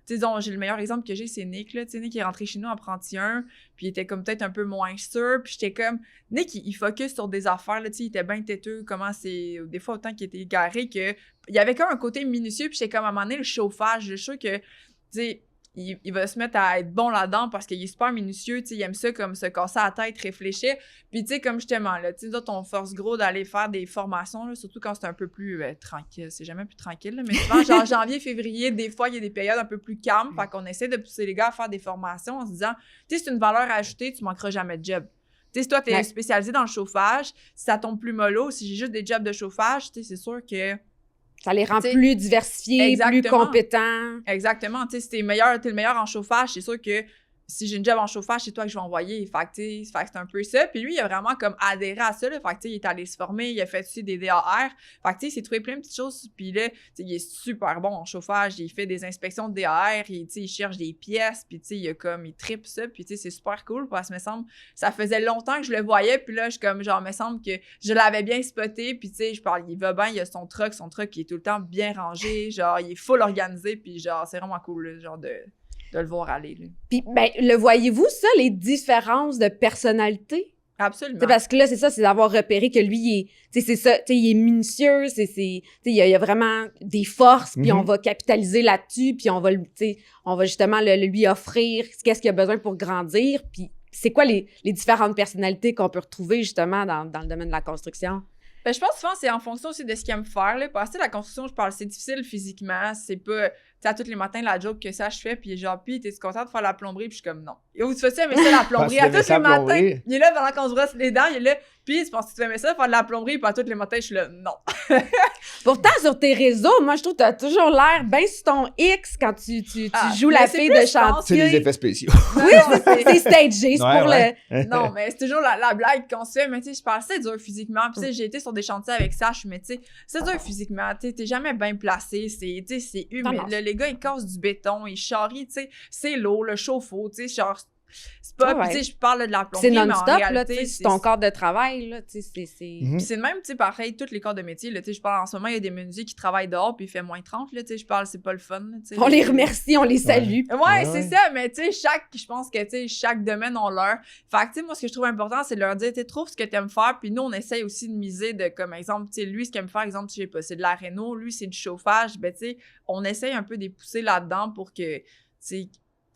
Tu sais, j'ai le meilleur exemple que j'ai, c'est Nick, là. Tu sais, Nick est rentré chez nous apprenti 1, puis il était comme peut-être un peu moins sûr, puis j'étais comme... Nick, il focus sur des affaires, là, tu sais, il était bien têteux, comment c'est... Des fois, autant qu'il était égaré, que... Il y avait comme un côté minutieux, puis j'étais comme, à un moment donné, le chauffage, je suis sûre que, tu sais, il va se mettre à être bon là-dedans parce qu'il est super minutieux, tu sais, il aime ça comme se casser la tête, réfléchir. Puis, tu sais, comme justement, là, tu sais, nous autres, on force gros d'aller faire des formations, là, surtout quand c'est un peu plus tranquille. C'est jamais plus tranquille, là, mais souvent, genre janvier, février, des fois, il y a des périodes un peu plus calmes. Fait qu'on essaie de pousser les gars à faire des formations en se disant, tu sais, c'est une valeur ajoutée, tu manqueras jamais de job. Tu sais, si toi, t'es spécialisé dans le chauffage, si ça tombe plus mollo, si j'ai juste des jobs de chauffage, tu sais, c'est sûr que... Ça les rend plus diversifiés, plus compétents. Exactement. Tu sais, si t'es le meilleur en chauffage, c'est sûr que si j'ai une job en chauffage, c'est toi que je vais envoyer. Fait que, c'est un peu ça. Puis lui, il a vraiment comme adhéré à ça. Là. Fait que, il est allé se former, il a fait aussi des DAR. Fait que, il s'est trouvé plein de petites choses. Puis là, il est super bon en chauffage. Il fait des inspections de DAR. Il cherche des pièces. Puis, il tripe ça. Puis, c'est super cool parce que, me semble, ça faisait longtemps que je le voyais. Puis là, me semble que je l'avais bien spoté. Puis, je parle, il va bien, il a son truck qui est tout le temps bien rangé. Genre, il est full organisé. Puis, genre, c'est vraiment cool, là, genre de le voir aller. Là. Puis, le voyez-vous, ça, les différences de personnalité? Absolument. T'sais, parce que là, c'est ça, c'est d'avoir repéré que lui, c'est ça, il est minutieux, il y a vraiment des forces, puis on va capitaliser là-dessus, puis on va justement lui offrir qu'est-ce qu'il a besoin pour grandir, puis c'est quoi les différentes personnalités qu'on peut retrouver justement dans le domaine de la construction? Ben, je pense souvent c'est en fonction aussi de ce qu'il aime faire. Là. Parce que la construction, je parle, c'est difficile physiquement. C'est pas, tu sais, à tous les matins, la joke que ça, je fais. Puis genre, puis t'es content de faire la plomberie? Puis je suis comme, non. Et où tu fais ça, mais ça, la plomberie? À tous les matins, il est là pendant qu'on se brosse les dents, il est là. Puis tu penses que tu aimais ça, faire de la plomberie? Puis à tous les matins, je suis là, non. Pourtant, sur tes réseaux, moi, je trouve que t'as toujours l'air bien sur ton X quand tu joues la fille de chantier. C'est des effets spéciaux. Oui, c'est stagé, c'est pour le... Non, mais c'est toujours la blague qu'on se fait. Mais tu sais, je parle, c'est dur physiquement. Puis tu sais, j'ai été sur des chantiers avec Sash, mais tu sais, c'est dur physiquement. Tu sais, t'es jamais bien placé. C'est humide. Les gars, ils cassent du béton, ils charrient, tu sais, c'est lourd, le chauffe-eau, tu sais, genre... C'est pas, tu sais, je parle de la plomberie, c'est non-stop, mais en réalité, là, c'est ton corps de travail, là, tu sais, Puis c'est le même, tu sais, pareil, tous les corps de métier, là, tu sais, je parle en ce moment, il y a des menuisiers qui travaillent dehors, puis il fait moins 30, là, tu sais, je parle, c'est pas le fun, là, tu sais. On les remercie, on les salue. Ouais, c'est ça, mais tu sais, je pense que, tu sais, chaque domaine a leur... Fait que, tu sais, moi, ce que je trouve important, c'est de leur dire, tu sais, trouve ce que t'aimes faire, puis nous, on essaye aussi de miser de, comme exemple, tu sais, lui, ce qu'il aime faire, exemple, je sais pas, c'est de la réno, lui, c'est du chauffage, ben, tu sais, on essaye un peu de les pousser là-dedans pour que, tu sais,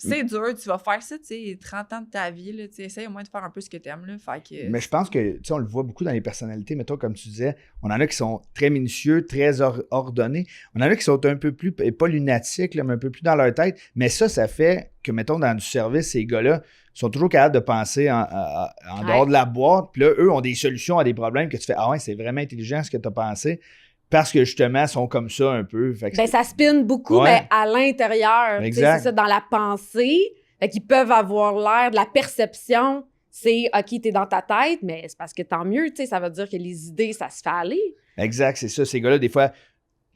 c'est dur, tu vas faire ça, tu sais, 30 ans de ta vie, là, tu sais, essaye au moins de faire un peu ce que t'aimes, là, fait que... Mais je pense que, tu sais, on le voit beaucoup dans les personnalités, mettons, comme tu disais, on en a qui sont très minutieux, très ordonnés, on en a qui sont un peu plus, pas lunatiques, là, mais un peu plus dans leur tête, mais ça fait que, mettons, dans du service, ces gars-là sont toujours capables de penser en dehors de la boîte, puis là, eux ont des solutions à des problèmes que tu fais, ah ouais, c'est vraiment intelligent ce que tu as pensé, parce que, justement, ils sont comme ça un peu. Fait que Ben, ça spin beaucoup, Ouais. mais à l'intérieur. Tu sais, Exact. c'est ça, dans la pensée. Fait qu'ils peuvent avoir l'air de la perception. C'est, OK, t'es dans ta tête, mais c'est parce que tant mieux, tu sais, ça veut dire que les idées, ça se fait aller. Exact, c'est ça. Ces gars-là, des fois,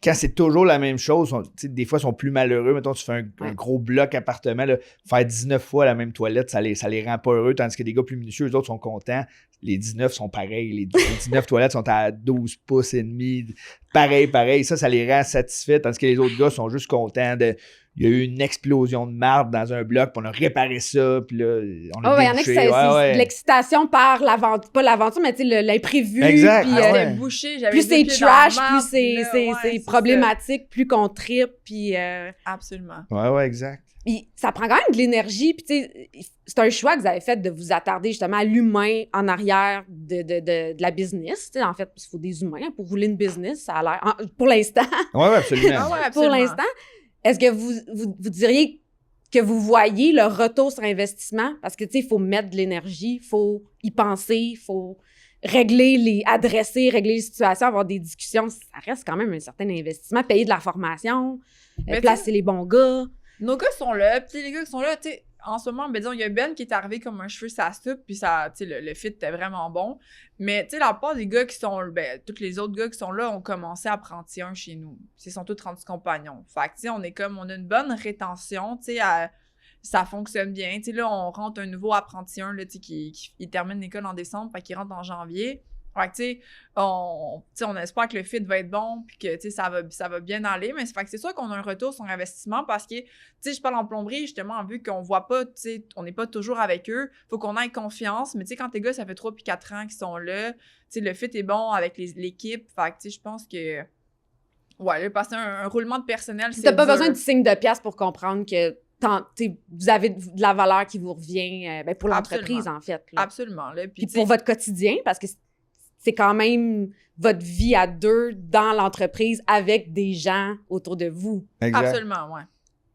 quand c'est toujours la même chose, des fois, ils sont plus malheureux. Mettons, tu fais un gros bloc appartement, là, faire 19 fois la même toilette, ça les rend pas heureux, tandis que des gars plus minutieux, eux autres sont contents. Les 19 sont pareils. Les 19 toilettes sont à 12 pouces et demi. Pareil. Ça les rend satisfaits, tandis que les autres gars sont juste contents de... Il y a eu une explosion de marde dans un bloc, puis on a réparé ça, puis là, on a Il y en a qui c'est de l'excitation par l'aventure, pas l'aventure, mais tu sais, l'imprévu. Exact. Puis, J'étais bouché, j'avais plus les c'est deux pieds dans la trash, marde, plus puis là, c'est ça. problématique, plus qu'on trippe, puis... Absolument. Ouais, exact. Puis ça prend quand même de l'énergie. Puis, tu sais, c'est un choix que vous avez fait de vous attarder justement à l'humain en arrière de la business. Tu sais, en fait, il faut des humains pour rouler une business, ça a l'air. Pour l'instant. Ouais, absolument. Ah ouais, Pour absolument. l'instant. Est-ce que vous diriez que vous voyez le retour sur investissement? Parce que, tu sais, il faut mettre de l'énergie, il faut y penser, il faut régler les situations, avoir des discussions. Ça reste quand même un certain investissement. Payer de la formation, Mais placer les bons gars. Nos gars sont là, puis les gars qui sont là, tu sais, en ce moment, ben disons, il y a Ben qui est arrivé comme un cheveu sa soupe, puis ça, tu sais, le fit était vraiment bon. Mais, tu sais, la part des gars qui sont, ben, tous les autres gars qui sont là ont commencé à prendre un chez nous. Ils sont tous rendus compagnons. Fait que, tu sais, on a une bonne rétention, tu sais, ça fonctionne bien. Tu sais, là, on rentre un nouveau apprenti, là, tu sais, qui termine l'école en décembre, fait qu'il rentre en janvier. Fait que, tu sais, on espère que le fit va être bon puis que, tu sais, ça va bien aller. Mais fait que c'est sûr qu'on a un retour sur investissement parce que, tu sais, je parle en plomberie, justement, vu qu'on voit pas, tu sais, on n'est pas toujours avec eux. Faut qu'on ait confiance. Mais, tu sais, quand tes gars, ça fait 3 puis 4 ans qu'ils sont là, tu sais, le fit est bon avec l'équipe. Fait que, tu sais, je pense que, ouais, là, passer un roulement de personnel, c'est T'as pas dur. besoin du signe de pièce pour comprendre que vous avez de la valeur qui vous revient pour l'entreprise, Absolument. en fait. Là. Absolument, là. Puis pour votre quotidien, parce que c'est quand même votre vie à deux dans l'entreprise avec des gens autour de vous. Exact. Absolument, ouais.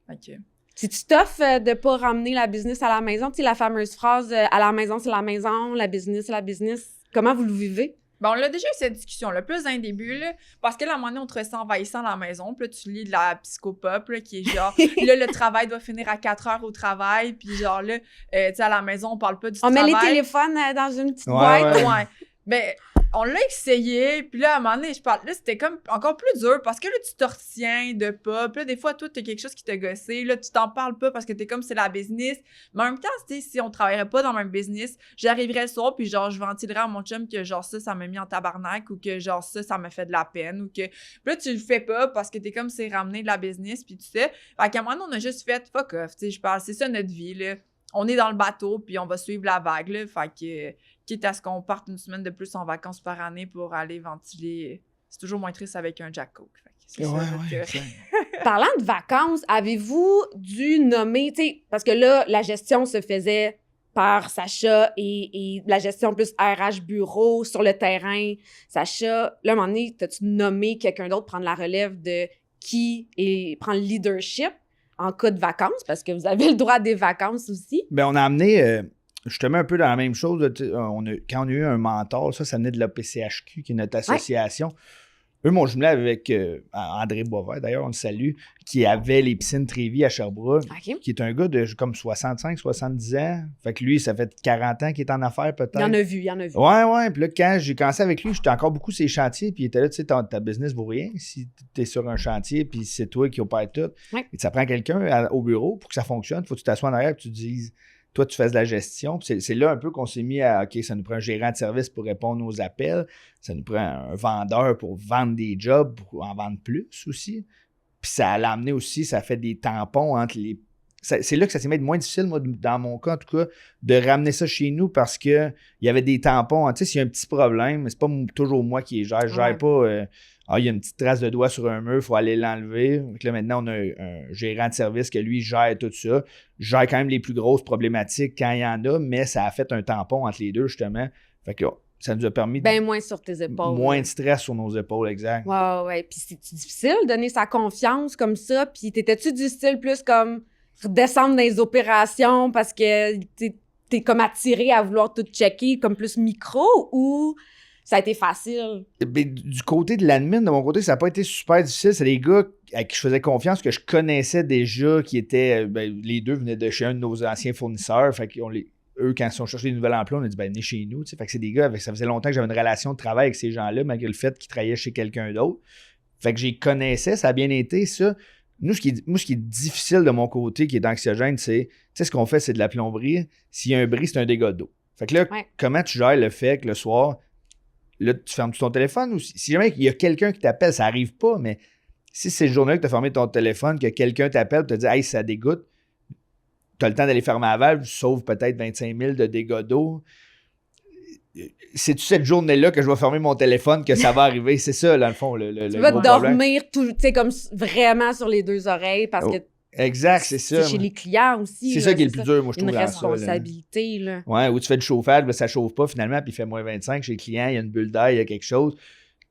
OK. C'est-tu tough de pas ramener la business à la maison? Tu sais, la fameuse phrase à la maison, c'est la maison, la business, c'est la business. Comment vous le vivez? Bon, on l'a déjà eu cette discussion-là, plus d'un début, là, parce que là, à un moment donné, on te ressent envahissant à la maison, puis là, tu lis de la psychopop, là, qui est genre, là, le travail doit finir à 4 heures au travail, puis genre, là, tu sais, à la maison, on parle pas du On travail. met les téléphones dans une petite Ouais, boîte. Ouais. Ben, on l'a essayé, puis là, à un moment donné, là, c'était comme encore plus dur, parce que là, tu te retiens de pas, puis là, des fois, toi, t'as quelque chose qui t'a gossé, là, tu t'en parles pas parce que t'es comme, c'est la business, mais en même temps, tu sais, si on travaillerait pas dans le même business, j'arriverais le soir, puis genre, je ventilerais à mon chum que genre, ça m'a mis en tabarnak, ou que genre, ça me fait de la peine, ou que, puis là, tu le fais pas parce que t'es comme, c'est ramener de la business, puis tu sais, fait qu'à un moment donné, on a juste fait, fuck off, tu sais, je parle, c'est ça notre vie, là. On est dans le bateau, puis on va suivre la vague, là. Fait que, quitte à ce qu'on parte une semaine de plus en vacances par année pour aller ventiler, c'est toujours moins triste avec un Jack Coke. Fait que c'est ça, notre- Parlant de vacances, avez-vous dû nommer, tu sais, parce que là, la gestion se faisait par Sacha et la gestion plus RH bureau sur le terrain. Sacha, là, à un moment donné, t'as-tu nommé quelqu'un d'autre prendre la relève de qui et prendre le leadership en cas de vacances, parce que vous avez le droit à des vacances aussi? Ben, on a amené justement un peu dans la même chose. Là, quand on a eu un mentor, ça venait de la PCHQ, qui est notre association. Eux m'ont jumelé avec André Boisvert, d'ailleurs, on le salue, qui avait les piscines Trévis à Sherbrooke, OK. qui est un gars de comme 65, 70 ans. Fait que lui, ça fait 40 ans qu'il est en affaires, peut-être. Il y en a vu. Ouais. Puis là, quand j'ai commencé avec lui, j'étais encore beaucoup sur les chantiers. Puis il était là, tu sais, ta business vaut rien si tu es sur un chantier, puis c'est toi qui opère tout. Ouais. Et ça prend quelqu'un au bureau pour que ça fonctionne. Il faut que tu t'assoies en arrière et tu te dises, toi, tu fasses de la gestion. Puis c'est là un peu qu'on s'est mis à, OK, ça nous prend un gérant de service pour répondre aux appels. Ça nous prend un vendeur pour vendre des jobs, pour en vendre plus aussi. Puis ça l'a amené aussi, ça fait des tampons entre c'est là que ça s'est mis moins difficile, moi, dans mon cas, en tout cas, de ramener ça chez nous parce qu'il y avait des tampons. Tu sais, s'il y a un petit problème, c'est pas toujours moi qui les gère. Je gère pas... il y a une petite trace de doigt sur un mur, il faut aller l'enlever. Donc là, maintenant, on a un gérant de service que lui gère tout ça. Je gère quand même les plus grosses problématiques quand il y en a, mais ça a fait un tampon entre les deux, justement. Fait que ça nous a permis moins sur tes épaules. Moins de stress sur nos épaules, exact. Ouais. Puis c'est-tu difficile de donner sa confiance comme ça? Puis t'étais-tu du style plus comme redescendre dans les opérations parce que t'es comme attiré à vouloir tout checker comme plus micro ou ça a été facile? Ben, du côté de l'admin, de mon côté, ça n'a pas été super difficile. C'est des gars à qui je faisais confiance, que je connaissais déjà, qui étaient... les deux venaient de chez un de nos anciens fournisseurs. Fait qu'on eux, quand ils ont cherché des nouveaux emplois, on a dit, venez chez nous. Fait que c'est des gars, ça faisait longtemps que j'avais une relation de travail avec ces gens-là, malgré le fait qu'ils travaillaient chez quelqu'un d'autre. Fait que j'y connaissais, ça a bien été, ça. Ce qui est difficile de mon côté, qui est anxiogène, c'est, ce qu'on fait, c'est de la plomberie. S'il y a un bris, c'est un dégât d'eau. Fait que là, comment tu gères le fait que le soir, là, tu fermes ton téléphone? Ou si jamais il y a quelqu'un qui t'appelle, ça arrive pas, mais si c'est le jour-là que tu as fermé ton téléphone, que quelqu'un t'appelle et te dit « Hey, ça dégoûte », tu as le temps d'aller fermer la valve, tu sauves peut-être 25 000 de dégâts d'eau. C'est-tu cette journée-là que je vais fermer mon téléphone que ça va arriver? C'est ça, dans le fond, le tu vas dormir problème. Comme vraiment sur les deux oreilles parce que exact, c'est ça. C'est chez les clients aussi. C'est ça qui est le plus dur, moi, je trouve. Une responsabilité, là. Ouais, où tu fais du chauffage, ça chauffe pas finalement, puis il fait moins 25 chez les clients, il y a une bulle d'air, il y a quelque chose.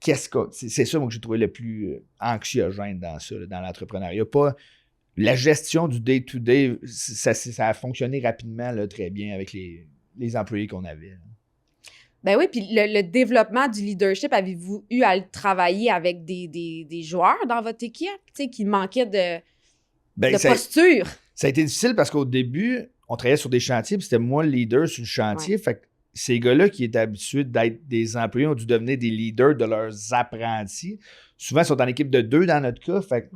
C'est ça, moi, que j'ai trouvé le plus anxiogène dans ça, là, dans l'entrepreneuriat. Pas la gestion du day-to-day, ça a fonctionné rapidement, là, très bien avec les employés qu'on avait. Là. Ben oui, puis le développement du leadership, avez-vous eu à le travailler avec des joueurs dans votre équipe, tu sais, qui manquaient de posture? Ça a été difficile parce qu'au début, on travaillait sur des chantiers, puis c'était moi le leader sur le chantier. Fait que ces gars-là qui étaient habitués d'être des employés ont dû devenir des leaders de leurs apprentis. Souvent, ils sont en équipe de 2 dans notre cas. Fait que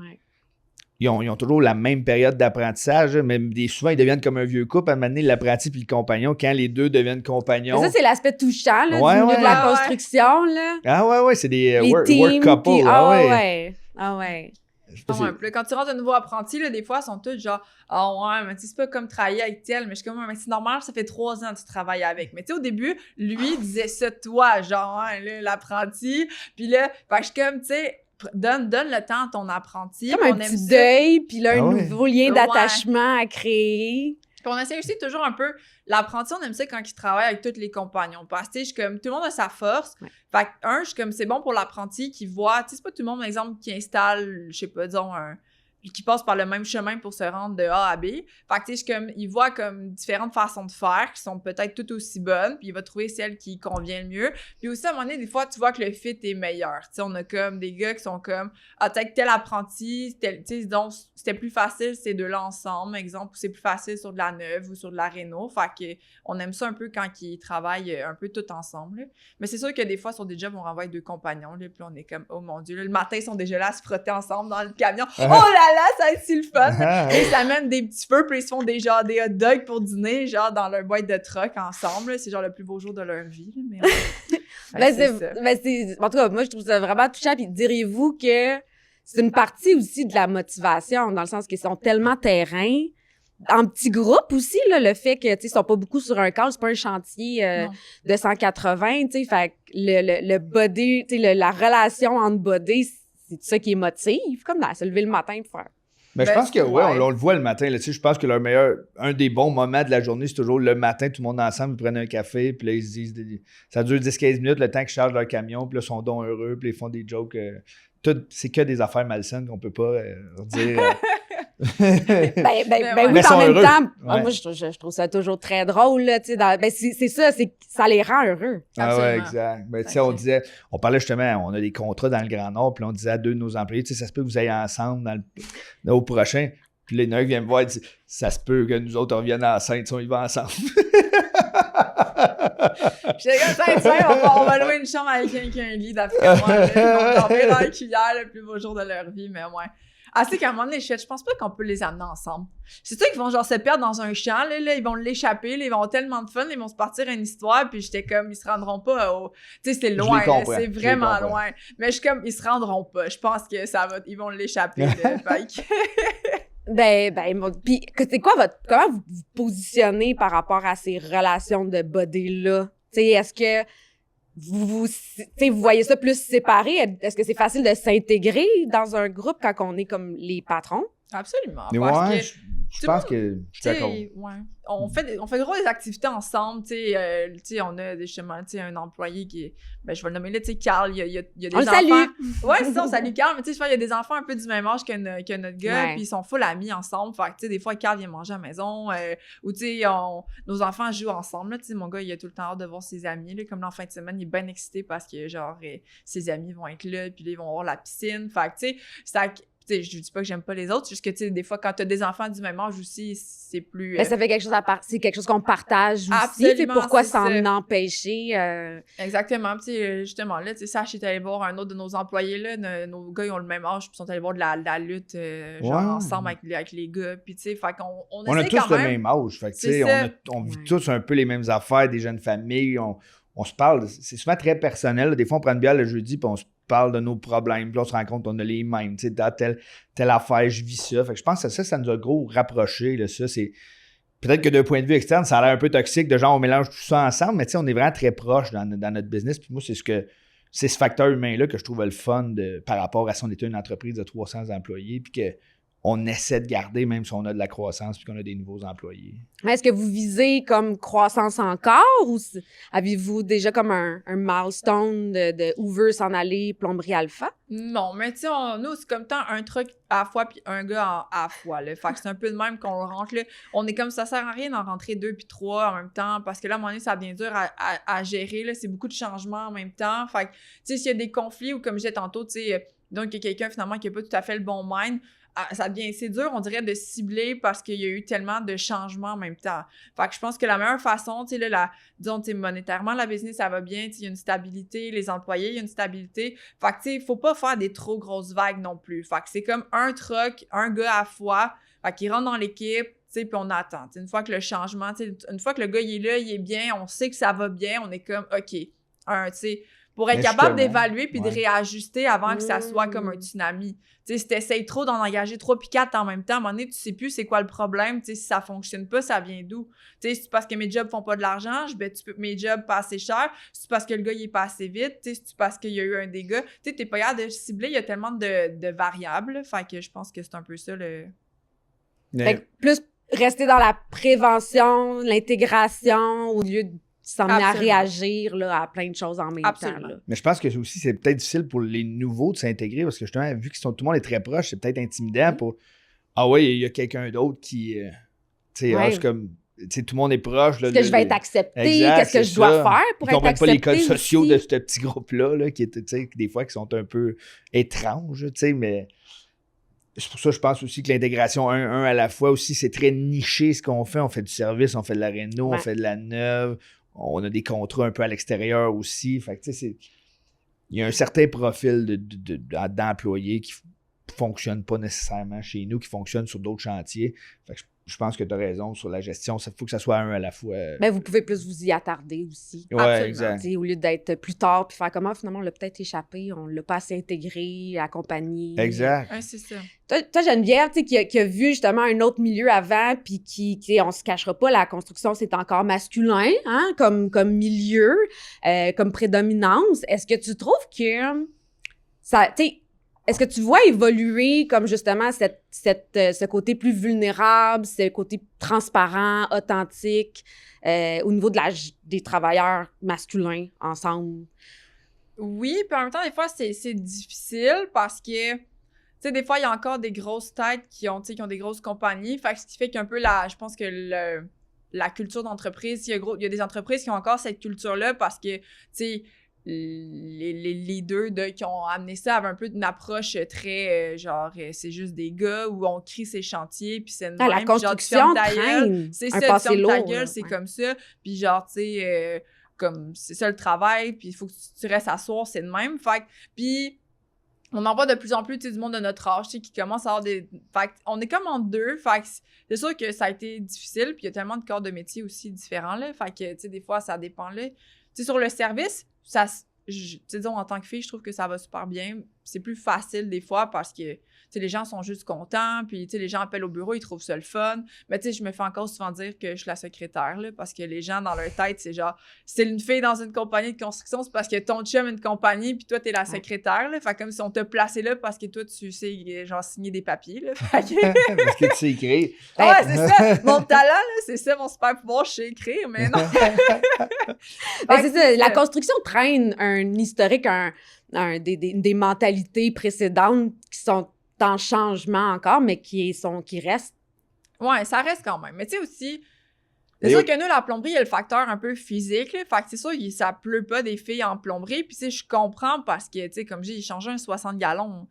ils ont toujours la même période d'apprentissage, mais souvent, ils deviennent comme un vieux couple à un moment donné, l'apprenti puis le compagnon, quand les deux deviennent compagnons. Mais ça, c'est l'aspect touchant là, du milieu de la construction. Là. Ah ouais, c'est des work couples. Ah ouais. Quand tu rentres un nouveau apprenti, là, des fois, ils sont tous genre « Ah ouais, mais c'est pas comme travailler avec tel. » Mais je suis comme « Mais c'est normal, ça fait 3 ans que tu travailles avec. » Mais tu sais, au début, lui disait ça de toi, genre « là, l'apprenti. » Puis là, fait que je suis comme, tu sais, donne le temps à ton apprenti. Comme un petit deuil, puis là, un nouveau lien d'attachement à créer. Puis on essaie aussi toujours un peu... L'apprenti, on aime ça quand il travaille avec tous les compagnons. Parce que, je suis comme, tout le monde a sa force. Fait que, je suis comme, c'est bon pour l'apprenti qui voit... Tu sais, c'est pas tout le monde, par exemple, qui installe, je sais pas, disons, qui passe par le même chemin pour se rendre de A à B. Fait que, tu sais, comme, il voit comme différentes façons de faire qui sont peut-être toutes aussi bonnes, puis il va trouver celle qui convient le mieux. Puis aussi, à un moment donné, des fois, tu vois que le fit est meilleur. Tu sais, on a comme des gars qui sont comme, peut-être tel apprenti, tu sais, donc, c'était plus facile ces deux-là ensemble, exemple, ou c'est plus facile sur de la neuve ou sur de la réno. Fait que, on aime ça un peu quand ils travaillent un peu tout ensemble. Là. Mais c'est sûr que des fois, sur des jobs, on renvoie 2 compagnons, là, puis on est comme, oh mon Dieu, là, le matin, ils sont déjà là à se frotter ensemble dans le camion. Oh là là, ça va être si le fun! Et ça amène des petits feux, puis ils se font des hot dogs pour dîner, genre dans leur boîte de truck ensemble. Là. C'est genre le plus beau jour de leur vie. Là, mais en tout cas, moi, je trouve ça vraiment touchant. Puis diriez-vous que c'est une partie aussi de la motivation, dans le sens qu'ils sont tellement terrain. En petits groupes aussi, là, le fait que, tu sais, ils sont pas beaucoup sur un cadre, c'est pas un chantier de 180, tu sais, fait que le body, tu sais, la relation entre body, c'est ça qui est motive, comme là, se lever le matin pour faire. Mais je pense que, on le voit le matin, là, tu sais, je pense que un des bons moments de la journée, c'est toujours le matin, tout le monde ensemble, ils prennent un café, puis là, ils se disent, ça dure 10-15 minutes, le temps qu'ils chargent leur camion, puis là, ils sont donc heureux, puis ils font des jokes. C'est que des affaires malsaines qu'on peut pas dire. Oui, en même temps, moi, je trouve ça toujours très drôle, là, tu sais, c'est ça les rend heureux. Ah ouais, exact. Ben, tu sais, on parlait justement, on a des contrats dans le Grand Nord, puis on disait à 2 de nos employés, tu sais, ça se peut que vous ayez ensemble au prochain. Puis les nerfs viennent me voir et disent, ça se peut que nous autres, on revienne enceinte, on y va ensemble. J'étais comme ça, on va louer une chambre avec quelqu'un qui a un lit d'après moi. Ils vont dormir dans la cuillère le plus beau jour de leur vie, mais ouais. Ah, c'est qu'à un moment donné, je pense pas qu'on peut les amener ensemble. C'est ça qu'ils vont genre se perdre dans un champ, là, ils vont l'échapper, là, ils vont avoir tellement de fun, ils vont se partir à une histoire, puis j'étais comme, ils se rendront pas au... Tu sais, c'est loin, là, c'est vraiment loin. Mais je suis comme, ils se rendront pas. Je pense que ils vont l'échapper, le bike. Puis, c'est quoi comment vous vous positionnez par rapport à ces relations de body-là? Tu sais, est-ce que vous voyez ça plus séparé? Est-ce que c'est facile de s'intégrer dans un groupe quand on est comme les patrons? Absolument. Mais Parce ouais, que, je pense que je suis d'accord. ouais. On fait gros des activités ensemble, tu sais, on a justement, tu sais, un employé qui est, ben, je vais le nommer là, tu sais, Carl, il y a des On le enfants. salue! Ouais, c'est ça, on salue Carl, mais tu sais, il y a des enfants un peu du même âge que notre gars, Ouais. puis ils sont full amis ensemble, fait que, tu sais, des fois, Carl vient manger à la maison, ou tu sais, nos enfants jouent ensemble, là, tu sais, mon gars, il a tout le temps hâte de voir ses amis, là, comme là, en fin de semaine, il est bien excité parce que, genre, ses amis vont être là, puis là, ils vont voir la piscine, fait que, tu sais, t'sais, je dis pas que j'aime pas les autres, juste que, tu sais, des fois, quand t'as des enfants du même âge aussi, c'est plus... Mais ça fait quelque chose c'est quelque chose qu'on partage aussi. Absolument, Fait pourquoi c'est s'en ça. empêcher? Exactement. Puis, justement, là, tu sais, Sach est allé voir un autre de nos employés, là. Nos gars, ils ont le même âge, puis ils sont allés voir de la lutte, genre, Ouais. ensemble avec les gars. Puis, tu sais, fait qu'on On a essaie tous quand le même. même âge. Fait que, tu C'est sais, ça. on vit Ouais. tous un peu les mêmes affaires, des jeunes familles. On se parle. C'est souvent très personnel. Des fois, on prend une bière le jeudi, puis on se parle de nos problèmes. Puis là, on se rend compte qu'on a les mêmes. Tu sais, dans telle affaire, je vis ça. Fait que je pense que ça nous a gros rapprochés. Là, ça, c'est... Peut-être que d'un point de vue externe, ça a l'air un peu toxique, de genre, on mélange tout ça ensemble, mais tu sais, on est vraiment très proches dans notre business. Puis moi, c'est ce facteur humain-là que je trouve le fun par rapport à si on était une entreprise de 300 employés, puis qu'on essaie de garder, même si on a de la croissance, puis qu'on a des nouveaux employés. Mais est-ce que vous visez comme croissance encore ou avez-vous déjà comme un milestone de où veut s'en aller Plomberie Alpha? Non, mais tu sais, nous, c'est comme tant un truc à la fois puis un gars à la fois, là. Fait que c'est un peu de même qu'on le rentre, là. On est comme ça sert à rien d'en rentrer 2 puis 3 en même temps parce que là, à un moment donné, ça devient dur à gérer, là. C'est beaucoup de changements en même temps. Fait que, tu sais, s'il y a des conflits ou comme je disais tantôt, tu sais, donc il y a quelqu'un finalement qui n'a pas tout à fait le bon mind, ça devient assez dur, on dirait, de cibler parce qu'il y a eu tellement de changements en même temps. Fait que je pense que la meilleure façon, tu sais, là, disons, tu sais, monétairement, la business, ça va bien, tu sais, il y a une stabilité, les employés, il y a une stabilité. Fait que, tu sais, il faut pas faire des trop grosses vagues non plus. Fait que c'est comme un truck, un gars à la fois, fait qu'il rentre dans l'équipe, tu sais, puis on attend. T'sais, une fois que le changement, tu sais, une fois que le gars, il est là, il est bien, on sait que ça va bien, on est comme, OK, tu sais, pour être capable d'évaluer puis de réajuster avant que ça soit comme un tsunami. Tu sais, si t'essayes trop d'en engager 3 puis 4 en même temps, à un moment donné, tu sais plus c'est quoi le problème. Tu sais, si ça fonctionne pas, ça vient d'où? Tu sais, c'est parce que mes jobs font pas de l'argent, mes jobs pas assez cher, c'est parce que le gars, il est pas assez vite, tu sais, c'est parce qu'il y a eu un dégât. Tu sais, t'es pas capable de cibler, il y a tellement de variables. Fait que je pense que c'est un peu ça le... Fait que plus rester dans la prévention, l'intégration, au lieu de s'emmener à réagir là, à plein de choses en même temps. Là. Mais je pense que aussi, c'est peut-être difficile pour les nouveaux de s'intégrer parce que justement, vu que tout le monde est très proche, c'est peut-être intimidant pour « Ah ouais, il y a quelqu'un d'autre qui... tu sais, c'est comme... Tu sais, tout le monde est proche. Est-ce que je vais être accepté? Qu'est-ce que je dois faire pour être accepté? Ils comprennent pas les codes sociaux de ce petit groupe-là, qui est, tu sais, des fois, qui sont un peu étranges, tu sais, mais... C'est pour ça que je pense aussi que l'intégration un à la fois aussi, c'est très niché ce qu'on fait. On fait du service, on fait de la réno, on fait de la neuve, on a des contrats un peu à l'extérieur aussi. Fait que, tu sais, il y a un certain profil d'employés qui ne fonctionnent pas nécessairement chez nous, qui fonctionnent sur d'autres chantiers. Fait que je pense que tu as raison sur la gestion. Il faut que ça soit un à la fois. Mais vous pouvez plus vous y attarder aussi. Oui, exact. Au lieu d'être plus tard puis faire comment finalement on l'a peut-être échappé, on l'a pas assez intégré, accompagné. Exact. Ouais, c'est ça. Toi Geneviève, qui a vu justement un autre milieu avant, puis qui on se cachera pas, la construction, c'est encore masculin, hein, comme milieu, comme prédominance. Est-ce que tu trouves que ça, est-ce que tu vois évoluer comme justement ce côté plus vulnérable, ce côté transparent, authentique, au niveau des travailleurs masculins ensemble? Oui, puis en même temps, des fois, c'est difficile parce que, tu sais, des fois, il y a encore des grosses têtes qui ont des grosses compagnies. Fait que ce qui fait qu'un peu, je pense que la culture d'entreprise, il y a des entreprises qui ont encore cette culture-là parce que, tu sais, les leaders qui ont amené ça avaient un peu une approche très c'est juste des gars où on crie ses chantiers puis c'est la construction traîne c'est ça, tu fermes ta gueule, c'est comme ça puis genre tu sais comme c'est ça le travail puis il faut que tu restes à soir, c'est de même. Fait puis on en voit de plus en plus du monde de notre âge qui commence à avoir des... Fait on est comme en deux. Fait que c'est sûr que ça a été difficile puis il y a tellement de corps de métier aussi différents là. Fait que tu sais des fois ça dépend là. Tu sais sur le service disons, en tant que fille, je trouve que ça va super bien. C'est plus facile des fois parce que, tu sais, les gens sont juste contents, puis, tu sais, les gens appellent au bureau, ils trouvent ça le fun. Mais, tu sais, je me fais encore souvent dire que je suis la secrétaire, là, parce que les gens, dans leur tête, c'est genre, c'est une fille dans une compagnie de construction, c'est parce que ton chum a une compagnie, puis toi, t'es la secrétaire, là. Fait comme si on t'a placé là parce que toi, tu sais, genre, signer des papiers, là. Parce que tu sais écrire. Ouais, c'est ça. Mon talent, là, c'est ça, mon super pouvoir, je sais écrire, mais non. C'est ça, la construction traîne un historique, des mentalités précédentes qui sont en changement encore, mais qui restent. Ouais, ça reste quand même. Mais tu sais aussi, c'est sûr que nous, la plomberie, il y a le facteur un peu physique, là. Fait que c'est sûr, ça pleut pas des filles en plomberie. Puis tu sais, je comprends parce que, tu sais, comme j'ai changé un 60 gallons.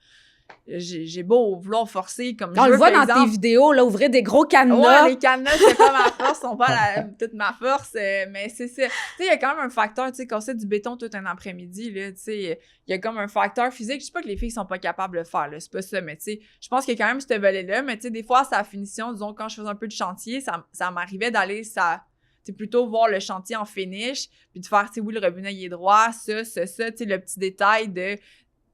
J'ai beau vouloir forcer comme on le voit dans tes vidéos, là, ouvrir des gros cadenas. Ouais, les cadenas, c'est pas ma force, sont pas toute ma force, mais c'est ça. Tu sais, il y a quand même un facteur, tu sais, casser du béton tout un après-midi, là, tu sais, il y a comme un facteur physique. Je sais pas que les filles sont pas capables de le faire, là, c'est pas ça, mais tu sais, je pense qu'il y a quand même ce volet-là, mais tu sais, des fois, à sa finition, disons, quand je faisais un peu de chantier, ça m'arrivait d'aller, c'est plutôt voir le chantier en finish, puis de faire, tu sais, oui, le robinet, il est droit, ça, tu sais, le petit détail de...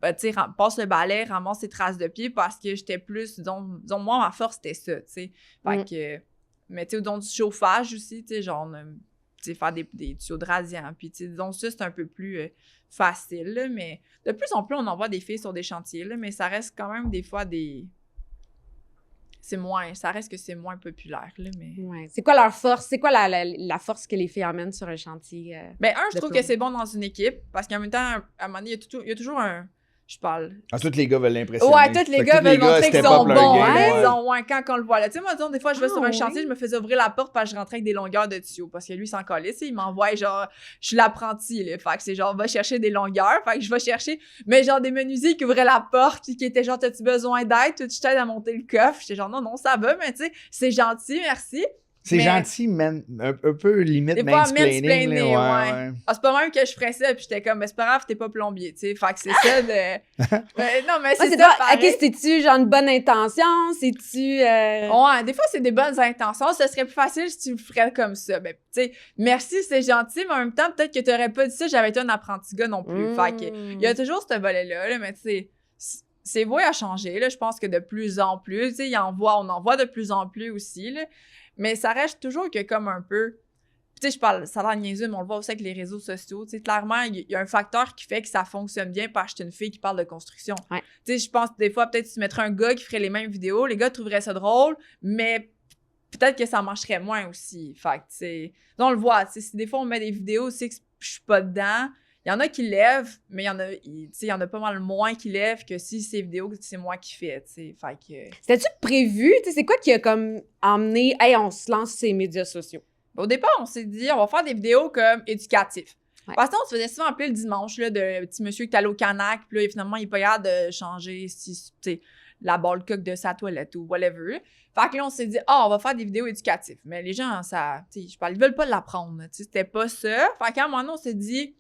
tu sais, passe le balai, ramasse ses traces de pied parce que j'étais plus, disons, moi, ma force, c'était ça, tu sais. Fait que, mais tu sais, disons, du chauffage aussi, tu sais, genre, tu sais, faire des tuyaux de radiant, puis tu sais, disons, ça, c'est un peu plus facile, là, mais de plus en plus, on envoie des filles sur des chantiers, là, mais ça reste quand même des fois ça reste que c'est moins populaire, là, mais... Ouais. C'est quoi leur force? C'est quoi la force que les filles amènent sur un chantier? Ben, je trouve que c'est bon dans une équipe, parce qu'en même temps, à un moment donné, il y a toujours un... Je parle. Ah, tous les gars veulent l'impressionner. Ouais, tous les gars veulent montrer qu'ils sont bons. Hein? Quand on le voit là. Tu sais, moi, des fois, je vais sur un chantier, je me faisais ouvrir la porte parce que je rentrais avec des longueurs de tuyaux. Parce que lui, il s'en collait. Il m'envoie, genre, je suis l'apprenti, là. Fait que c'est genre, va chercher des longueurs. Fait que je vais chercher, mais genre, des menuisiers qui ouvraient la porte, qui étaient genre, t'as-tu besoin d'aide? Tu t'aides à monter le coffre. J'étais genre, non, ça va, mais tu sais, c'est gentil, merci. C'est gentil, mais un peu limite mansplaining. Ouais. Ah, c'est pas même que je ferais ça, puis j'étais comme, mais c'est pas grave, t'es pas plombier, tu sais. Fait que c'est ça de... non, mais c'est ça, pareil. OK, c'est-tu genre une bonne intention? C'est-tu... Ouais, des fois, c'est des bonnes intentions. Ce serait plus facile si tu le ferais comme ça. Ben, tu sais, merci, c'est gentil, mais en même temps, peut-être que t'aurais pas dit ça, j'avais été un apprenti gars non plus. Fait que, il y a toujours ce volet-là, là, mais tu sais... C'est voué à changer, là. Je pense que de plus en plus, tu sais, on en voit de plus en plus aussi, là. Mais ça reste toujours que comme un peu... Tu sais, je parle, ça a l'air niaiseux, mais on le voit aussi avec les réseaux sociaux. Tu sais, clairement, il y a un facteur qui fait que ça fonctionne bien parce que je suis une fille qui parle de construction. Ouais. Tu sais, je pense des fois, peut-être tu mettrais un gars qui ferait les mêmes vidéos, les gars trouveraient ça drôle, mais peut-être que ça marcherait moins aussi. Fait que, tu sais... On le voit, tu sais, si des fois on met des vidéos aussi que je suis pas dedans... Il y en a qui lèvent, mais il y en a pas mal moins qui lèvent que si c'est vidéo que c'est moi qui fais, tu sais. Fait que... C'était-tu prévu? Tu sais, c'est quoi qui a comme emmené, hey, on se lance sur les médias sociaux? Au départ, on s'est dit, on va faire des vidéos comme éducatives. Ouais. Parce qu'on se faisait souvent appeler le dimanche, là, de petit monsieur qui est allé au Canac, puis là, finalement, il est pas capable de changer, la balle coque de sa toilette ou whatever. Fait que là, on s'est dit, on va faire des vidéos éducatives. Mais les gens, ça, tu sais, je parle, ils veulent pas l'apprendre, tu sais, c'était pas ça. Fait qu'à un moment donné, on s'est dit,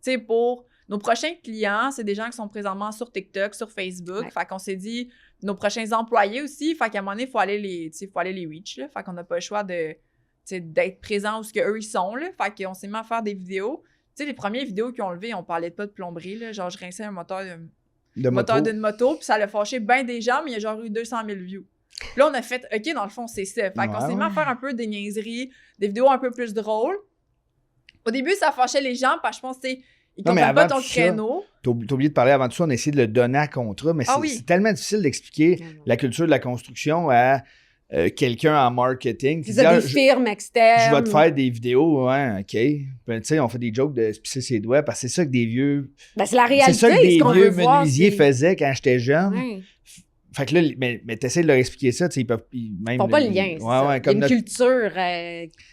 tu sais, pour nos prochains clients, c'est des gens qui sont présentement sur TikTok, sur Facebook. Ouais. Fait qu'on s'est dit, nos prochains employés aussi, fait qu'à un moment donné, il faut aller les reach, là. Fait qu'on n'a pas le choix d'être présent où eux, ils sont, là. Fait qu'on s'est mis à faire des vidéos. Tu sais, les premières vidéos qu'ils ont levées, on parlait pas de plomberie, là. Genre, je rinçais un moteur d'une moto, puis ça l'a fâché bien des gens, mais il y a genre eu 200 000 views. Puis là, on a fait, OK, dans le fond, c'est ça. Fait qu'on s'est mis à faire un peu des niaiseries, des vidéos un peu plus drôles. Au début, ça fâchait les gens, parce que je pense, tu sais, ils comprennent pas ton créneau. T'as oublié de parler avant tout ça, on a essayé de le donner à contrat, mais c'est tellement difficile d'expliquer la culture de la construction à quelqu'un en marketing. Vous avez des firmes externes. Je vais te faire des vidéos, ouais, OK. Ben, tu sais, on fait des jokes de se pisser ses doigts, parce que c'est ça que des vieux... Ben, c'est la réalité, c'est ça que des vieux menuisiers voir, faisaient quand j'étais jeune. Ouais. Fait que là, mais t'essaies de leur expliquer ça, tu sais, ils font pas le lien, ouais, comme une culture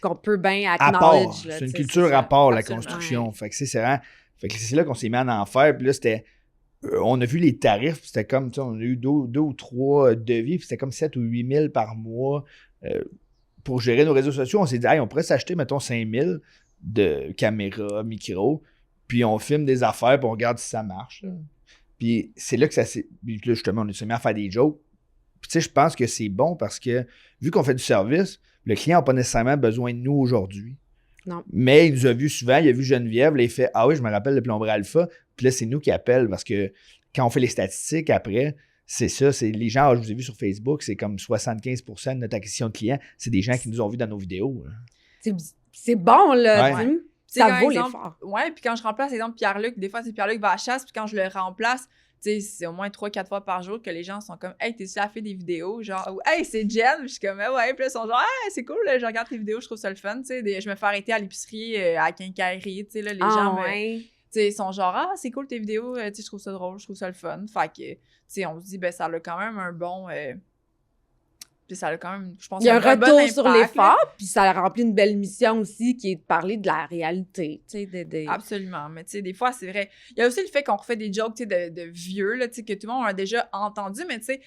qu'on peut bien acknowledge. C'est une culture à part, la construction. Ouais. Fait que c'est vraiment... Fait que c'est là qu'on s'est mis en enfer, puis là, c'était... on a vu les tarifs, c'était comme, tu sais, on a eu deux ou trois devis, puis c'était comme 7 ou 8 000 par mois pour gérer nos réseaux sociaux. On s'est dit, hey, on pourrait s'acheter, mettons, 5 000 de caméras, micros, puis on filme des affaires, puis on regarde si ça marche. Là. Puis c'est là que ça s'est... Puis là, justement, on s'est mis à faire des jokes. Puis tu sais, je pense que c'est bon parce que, vu qu'on fait du service, le client n'a pas nécessairement besoin de nous aujourd'hui. Non. Mais il nous a vus souvent, il a vu Geneviève, là, il fait « Ah oui, je me rappelle le plomberie Alpha », puis là, c'est nous qui appelle parce que quand on fait les statistiques après, c'est ça, c'est les gens, je vous ai vu sur Facebook, c'est comme 75% de notre acquisition de clients, c'est des gens qui nous ont vus dans nos vidéos. C'est bon, là. Ouais. Ça vaut l'effort. Ouais, puis quand je remplace, exemple, Pierre-Luc, des fois, c'est Pierre-Luc va à la chasse, puis quand je le remplace, tu sais, c'est au moins 3-4 fois par jour que les gens sont comme « Hey, t'es-tu à faire des vidéos? » Genre, ou « Hey, c'est Jen! » Puis je suis comme « Ouais. » Puis là, ils sont genre « Hey, c'est cool, là, je regarde tes vidéos, je trouve ça le fun. » Tu sais, je me fais arrêter à l'épicerie, à la quincaillerie, tu sais, là, les gens tu sais, ils sont genre « Ah, c'est cool tes vidéos, tu sais, je trouve ça drôle, je trouve ça le fun. » Fait que, tu sais, on se dit « Ben, ça a quand même un bon... Puis ça a quand même, je pense, il y a un retour bon sur l'effort, puis ça remplit une belle mission aussi qui est de parler de la réalité, tu sais, Absolument, mais tu sais, des fois, c'est vrai. Il y a aussi le fait qu'on refait des jokes, tu sais, de vieux, là, tu sais, que tout le monde a déjà entendu, mais tu sais,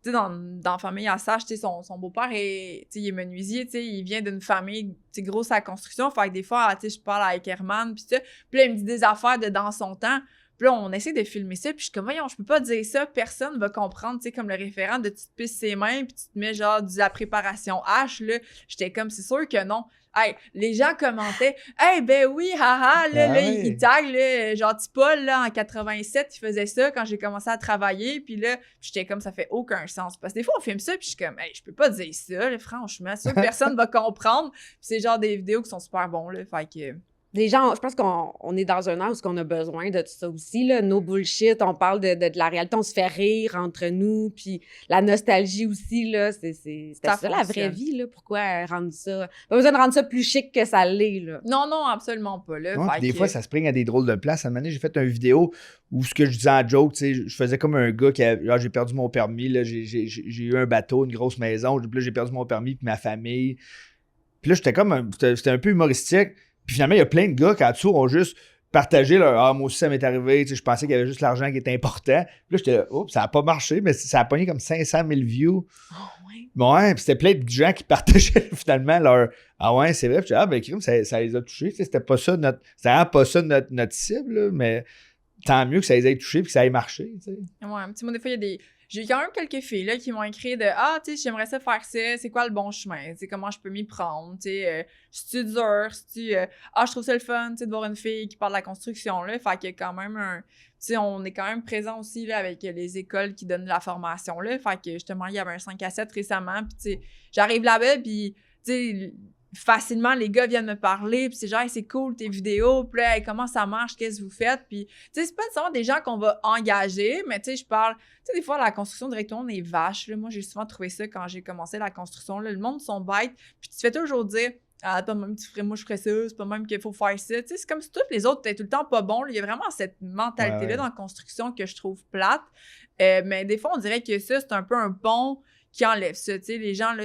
dans la famille Assage, tu sais, son beau-père est, tu sais, il est menuisier, tu sais, il vient d'une famille, tu sais, grosse à la construction, fait que des fois, tu sais, je parle avec Herman, puis ça, puis là, il me dit des affaires de dans son temps. Puis là, on essaie de filmer ça, puis je suis comme, voyons, je peux pas dire ça, personne va comprendre, tu sais, comme le référent de tu te pisses ses mains, puis tu te mets genre de la préparation H, là. J'étais comme, c'est sûr que non. Hey, les gens commentaient, hey, ben oui, haha, là, il tag, là, genre, Paul, là, en 87, il faisait ça quand j'ai commencé à travailler, puis là, j'étais comme, ça fait aucun sens. Parce que des fois, on filme ça, puis je suis comme, hey, je peux pas dire ça, là, franchement, c'est sûr que personne va comprendre, puis c'est genre des vidéos qui sont super bons, là, fait que... Les gens, je pense qu'on est dans un âge où on a besoin de tout ça aussi, là. No bullshit, on parle de la réalité, on se fait rire entre nous, puis la nostalgie aussi, là, c'est ça la vraie vie, là. Pourquoi rendre ça... Pas besoin de rendre ça plus chic que ça l'est, là. Non, absolument pas, là. Ouais, des fois, ça se prend à des drôles de places. À un moment donné, j'ai fait une vidéo où ce que je disais en joke, tu sais, je faisais comme un gars qui a... j'ai perdu mon permis, là, j'ai eu un bateau, une grosse maison, puis là, j'ai perdu mon permis, puis ma famille. Puis là, c'était un peu humoristique. Puis finalement, il y a plein de gars qui, en dessous, ont juste partagé leur « Ah, moi aussi, ça m'est arrivé. » Tu sais, je pensais qu'il y avait juste l'argent qui était important. Puis là, j'étais là « Oups, ça n'a pas marché. » Mais ça a pogné comme 500 000 views. Oh, ouais. Ouais, puis c'était plein de gens qui partageaient finalement leur « Ah ouais, c'est vrai. » Puis ben, ça les a touchés. Tu sais, c'était vraiment pas ça notre cible, là, mais tant mieux que ça les ait touchés puis que ça ait marché. Tu sais. Ouais, tu sais, moi, des fois, il y a des... J'ai quand même quelques filles là, qui m'ont écrit de « Ah, tu sais, j'aimerais ça faire ça, c'est quoi le bon chemin? Tu sais, comment je peux m'y prendre? Tu sais, c'est-tu dur? C'est-tu... Ah, je trouve ça le fun, tu sais, de voir une fille qui parle de la construction, là. » Fait qu'il y a quand même un... Tu sais, on est quand même présent aussi, là, avec les écoles qui donnent la formation, là. Fait que, justement, il y avait un 5 à 7 récemment, puis tu sais, j'arrive là-bas, puis tu sais... facilement, les gars viennent me parler, puis c'est genre hey, « c'est cool tes vidéos », puis là hey, « comment ça marche, qu'est-ce que vous faites », puis tu sais, c'est pas nécessairement des gens qu'on va engager, mais tu sais, je parle, tu sais, des fois, la construction, directement, on est vache, là. Moi, j'ai souvent trouvé ça quand j'ai commencé la construction, là, le monde sont bêtes, puis tu te fais toujours dire « Ah, pas même, moi, je ferais ça, c'est pas même qu'il faut faire ça », tu sais, c'est comme si tous les autres étaient tout le temps pas bons, là. Il y a vraiment cette mentalité-là dans la construction que je trouve plate, mais des fois, on dirait que ça, c'est un peu un pont qui enlève ça, tu sais, les gens, là,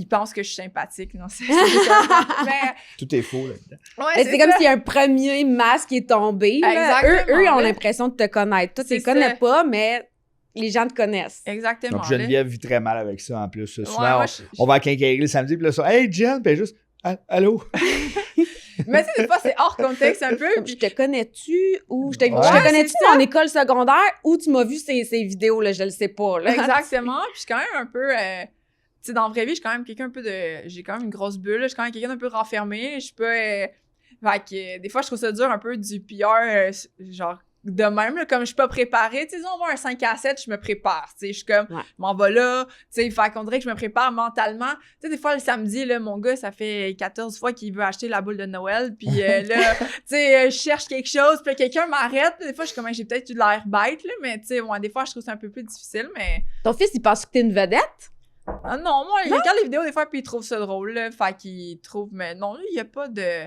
ils pensent que je suis sympathique. Non, mais... Tout est faux là-dedans. Ouais, c'est comme s'il y a un premier masque qui est tombé. Eux, ils ont l'impression de te connaître. Toi, tu les connais pas, mais les gens te connaissent. Exactement. Donc, Geneviève vit très mal avec ça en plus. Souvent, ouais, on va à quincaillerie le samedi, puis là, ça, hey, Jen, puis juste, allô? Mais tu sais, des fois, c'est hors contexte un peu. Puis je te connais-tu ou je te connais-tu en école secondaire ou tu m'as vu ces vidéos, là, je le sais pas. Là. Exactement. Puis je suis quand même un peu... tu sais, dans la vraie vie, je suis quand même quelqu'un un peu de... J'ai quand même une grosse bulle, je suis quand même quelqu'un d'un peu renfermé, je suis pas... Fait que des fois, je trouve ça dur un peu du PR, genre, de même, là, comme je suis pas préparée. Tu sais, on voit un 5 à 7, je me prépare, tu sais, je suis comme, je m'en vais là, tu sais, fait qu'on dirait que je me prépare mentalement. Tu sais, des fois, le samedi, là, mon gars, ça fait 14 fois qu'il veut acheter la boule de Noël, puis là, tu sais, je cherche quelque chose, puis quelqu'un m'arrête, des fois, je suis comme, j'ai peut-être eu de l'air bête, là, mais tu sais, ouais, des fois, je trouve ça un peu plus difficile, mais... Ton fils, il pense que t'es une vedette? Ah non, moi, il regarde les vidéos des fois puis il trouve ça drôle, là. Fait qu'il trouve... Mais non, lui, il y a pas de...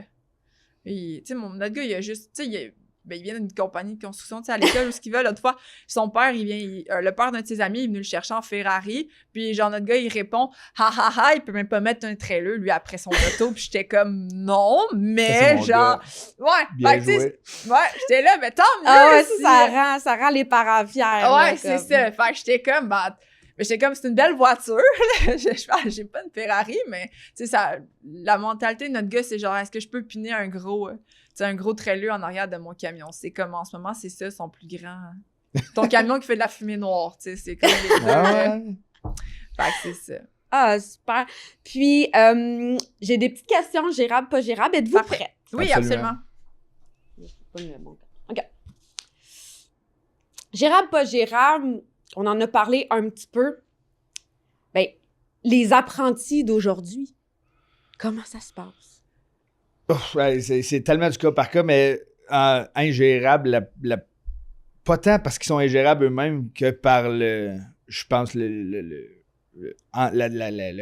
Tu sais, notre gars, il a juste... Tu sais, il vient d'une compagnie de construction, tu sais, à l'école où ce qu'il veut. L'autre fois, son père, le père d'un de ses amis, il est venu le chercher en Ferrari. Puis genre, notre gars, il répond « Ha ha ha, il peut même pas mettre un trailer, lui, après son auto. » Puis j'étais comme « Non, mais genre... » Ouais, fait que tu sais, ouais, j'étais là, mais tant mieux! Ah ouais, ça rend les parents fiers. Ouais, c'est ça. Fait que j'étais comme... Mais j'étais comme, c'est une belle voiture. J'ai pas une Ferrari, mais tu sais, la mentalité de notre gars, c'est genre, est-ce que je peux piner un gros trailer en arrière de mon camion? C'est comme, en ce moment, c'est ça, son plus grand. Ton camion qui fait de la fumée noire, tu sais, c'est comme les deux. Fait que c'est ça. Ah, super. Puis, j'ai des petites questions, gérable, pas gérable. Êtes-vous prête? Oui, absolument. OK. Gérable, pas gérable, on en a parlé un petit peu. Ben, les apprentis d'aujourd'hui, comment ça se passe? Ouf, ouais, c'est tellement du cas par cas, mais ingérable, pas tant parce qu'ils sont ingérables eux-mêmes que par je pense, le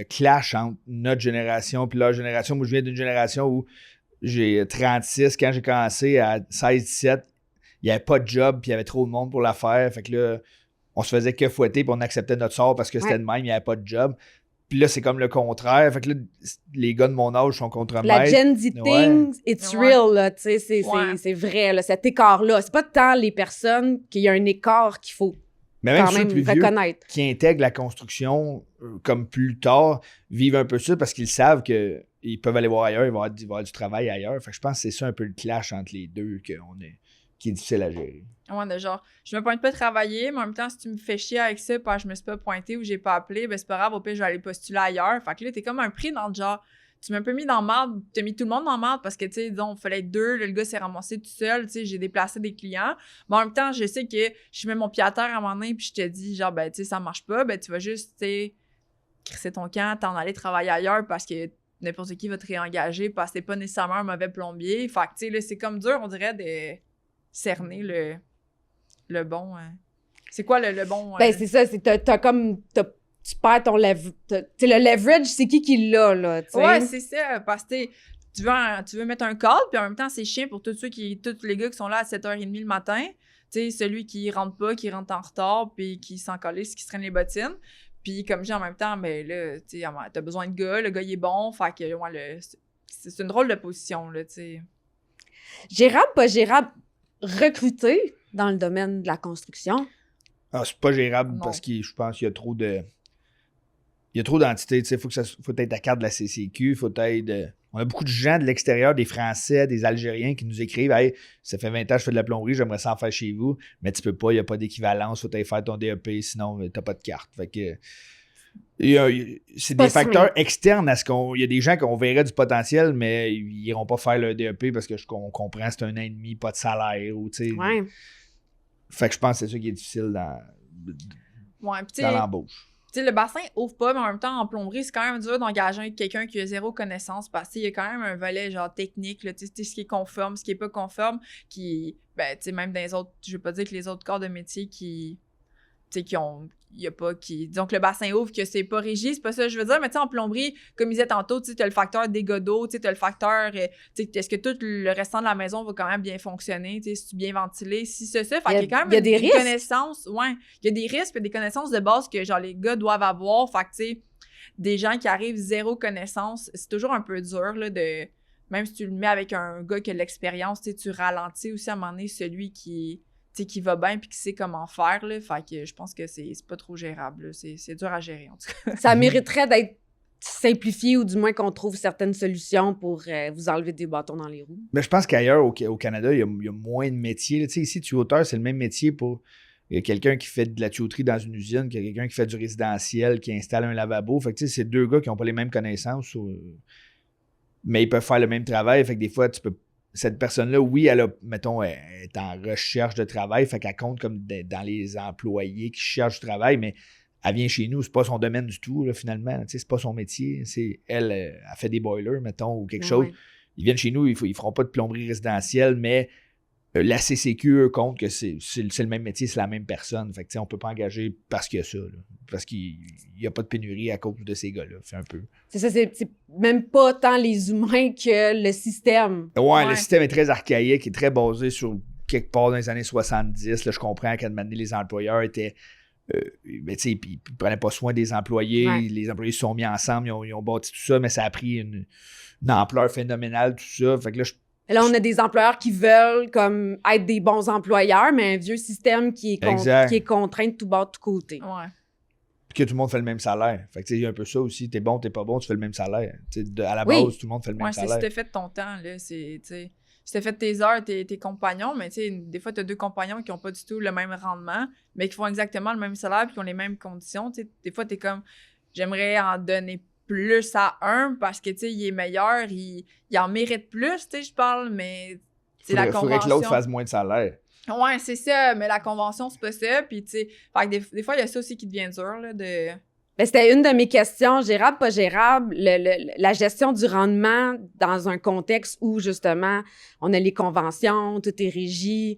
clash entre notre génération et leur génération. Moi, je viens d'une génération où j'ai 36. Quand j'ai commencé à 16-17, il n'y avait pas de job, puis il y avait trop de monde pour la faire. Fait que là, on se faisait que fouetter, puis on acceptait notre sort parce que c'était de même, il n'y avait pas de job. Puis là, c'est comme le contraire. Fait que là, les gars de mon âge sont contre La maître. Gen Z thing, it's real, là, tu sais, c'est vrai, là, cet écart-là. C'est pas tant les personnes qu'il y a un écart qu'il faut Mais même quand ceux même plus vieux reconnaître. qui intègrent la construction comme plus tard vivent un peu ça parce qu'ils savent qu'ils peuvent aller voir ailleurs, il va y avoir du travail ailleurs. Fait que je pense que c'est ça un peu le clash entre les deux qui est difficile à gérer. Ouais, de genre, je me pointe pas travailler, mais en même temps, si tu me fais chier avec ça, parce que je me suis pas pointée ou j'ai pas appelé, ben c'est pas grave, au pire, je vais aller postuler ailleurs. Fait que là, t'es comme un prix dans le genre, tu m'as un peu mis dans le marde, t'as mis tout le monde dans le marde parce que, tu sais, disons, il fallait être deux, là, le gars s'est ramassé tout seul, tu sais, j'ai déplacé des clients. Mais en même temps, je sais que je mets mon pied à terre à un moment donné, puis je te dis, genre, ben, tu sais, ça marche pas, ben, tu vas juste, tu sais, crisser ton camp, t'en aller travailler ailleurs parce que n'importe qui va te réengager parce que t'es pas nécessairement un mauvais plombier. Fait que, tu sais, là, c'est comme dur, on dirait, de cerner le bon. C'est quoi le bon? Ben, c'est ça, tu perds ton leverage. Tu sais, le leverage, c'est qui l'a, là, tu sais? Ouais, c'est ça. Parce que tu veux mettre un cadre, puis en même temps, c'est chiant pour tous les gars qui sont là à 7h30 le matin. Tu sais, celui qui rentre pas, qui rentre en retard, puis qui s'en calisse, qui se traîne les bottines. Puis comme j'ai en même temps, ben là, tu sais, t'as besoin de gars, le gars, il est bon. Fait que, ouais, c'est une drôle de position, là, tu sais. Gérable, pas gérable, recruter dans le domaine de la construction. Ah, c'est pas gérable Non. parce que je pense qu'il y a trop de. Il y a trop d'entités. Il faut être ta carte de la CCQ. On a beaucoup de gens de l'extérieur, des Français, des Algériens qui nous écrivent Hey, ça fait 20 ans que je fais de la plomberie, j'aimerais ça en faire chez vous. Mais tu peux pas, il n'y a pas d'équivalence. Il faut aller faire ton DEP, sinon tu n'as pas de carte. Fait que. C'est des facteurs externes à ce qu'on. Il y a des gens qu'on verrait du potentiel, mais ils n'iront pas faire le DEP parce qu'on comprend c'est 1 an et demi, pas de salaire. Ou, Ouais. fait que je pense que c'est ça qui est difficile dans l'embauche. Tu sais, le bassin ouvre pas, mais en même temps, en plomberie, c'est quand même dur d'engager quelqu'un qui a zéro connaissance parce qu'il y a quand même un volet genre technique, là, tu sais, ce qui est conforme, ce qui est pas conforme, qui, ben, tu sais, même dans les autres, je veux pas dire que les autres corps de métier qui, tu sais, il y a pas disons que le bassin ouvre, que c'est pas régi, c'est pas ça que je veux dire, mais tu sais, en plomberie, comme je disais tantôt, tu sais, t'as le facteur dégâts d'eau, tu sais, t'as le facteur, tu sais, est-ce que tout le restant de la maison va quand même bien fonctionner, tu sais, si tu bien ventilé, si ça, fait qu'il y a quand même des connaissances, ouais, il y a des risques et des connaissances de base que, genre, les gars doivent avoir, fait que, tu sais, des gens qui arrivent zéro connaissance, c'est toujours un peu dur, là, même si tu le mets avec un gars qui a de l'expérience, tu sais, tu ralentis aussi à un moment donné celui qui va bien puis qui sait comment faire, là. Fait que je pense que c'est pas trop gérable, là. C'est dur à gérer, en tout cas. Ça mériterait d'être simplifié ou du moins qu'on trouve certaines solutions pour vous enlever des bâtons dans les roues. Mais je pense qu'ailleurs, au Canada, il y a moins de métiers. Tu sais, ici, tuyauteur, c'est le même métier pour quelqu'un qui fait de la tuyauterie dans une usine, que quelqu'un qui fait du résidentiel, qui installe un lavabo. Fait que tu sais, c'est deux gars qui n'ont pas les mêmes connaissances, mais ils peuvent faire le même travail. Fait que des fois, cette personne-là, oui, elle est en recherche de travail, fait qu'elle compte comme dans les employés qui cherchent du travail, mais elle vient chez nous, c'est pas son domaine du tout, là, finalement. C'est pas son métier. Elle fait des boilers, mettons, ou quelque chose. Ils viennent chez nous, ils feront pas de plomberie résidentielle, mais la CCQ, eux, compte que c'est le même métier, c'est la même personne. Fait que, on peut pas engager parce qu'il y a ça, là, parce qu'il n'y a pas de pénurie à cause de ces gars-là. C'est un peu. C'est ça, c'est même pas tant les humains que le système. Ouais, le système est très archaïque et très basé sur quelque part dans les années 70. Là, je comprends qu'à un moment donné, les employeurs étaient. Mais tu sais, ils prenaient pas soin des employés. Ouais. Les employés se sont mis ensemble, ils ont bâti tout ça, mais ça a pris une ampleur phénoménale, tout ça. Fait que là, on a des employeurs qui veulent comme être des bons employeurs, mais un vieux système qui est contraint de tout bas, de tout côté. Ouais. Puis que tout le monde fait le même salaire. Fait que il y a un peu ça aussi. T'es bon, t'es pas bon, tu fais le même salaire. À la base, tout le monde fait le même salaire. Si t'as fait ton temps, là, si t'as fait tes heures, tes compagnons, mais des fois, t'as deux compagnons qui ont pas du tout le même rendement, mais qui font exactement le même salaire puis qui ont les mêmes conditions. Des fois, t'es comme, j'aimerais en donner plus à un parce que, il est meilleur, il en mérite plus, je parle, mais c'est la convention. Faudrait que l'autre fasse moins de salaire. Ouais, c'est ça, mais la convention, c'est pas ça. Puis, tu sais, fait que des fois, il y a ça aussi qui devient dur, là, de... Ben, c'était une de mes questions, gérable, pas gérable, la gestion du rendement dans un contexte où, justement, on a les conventions, tout est régi.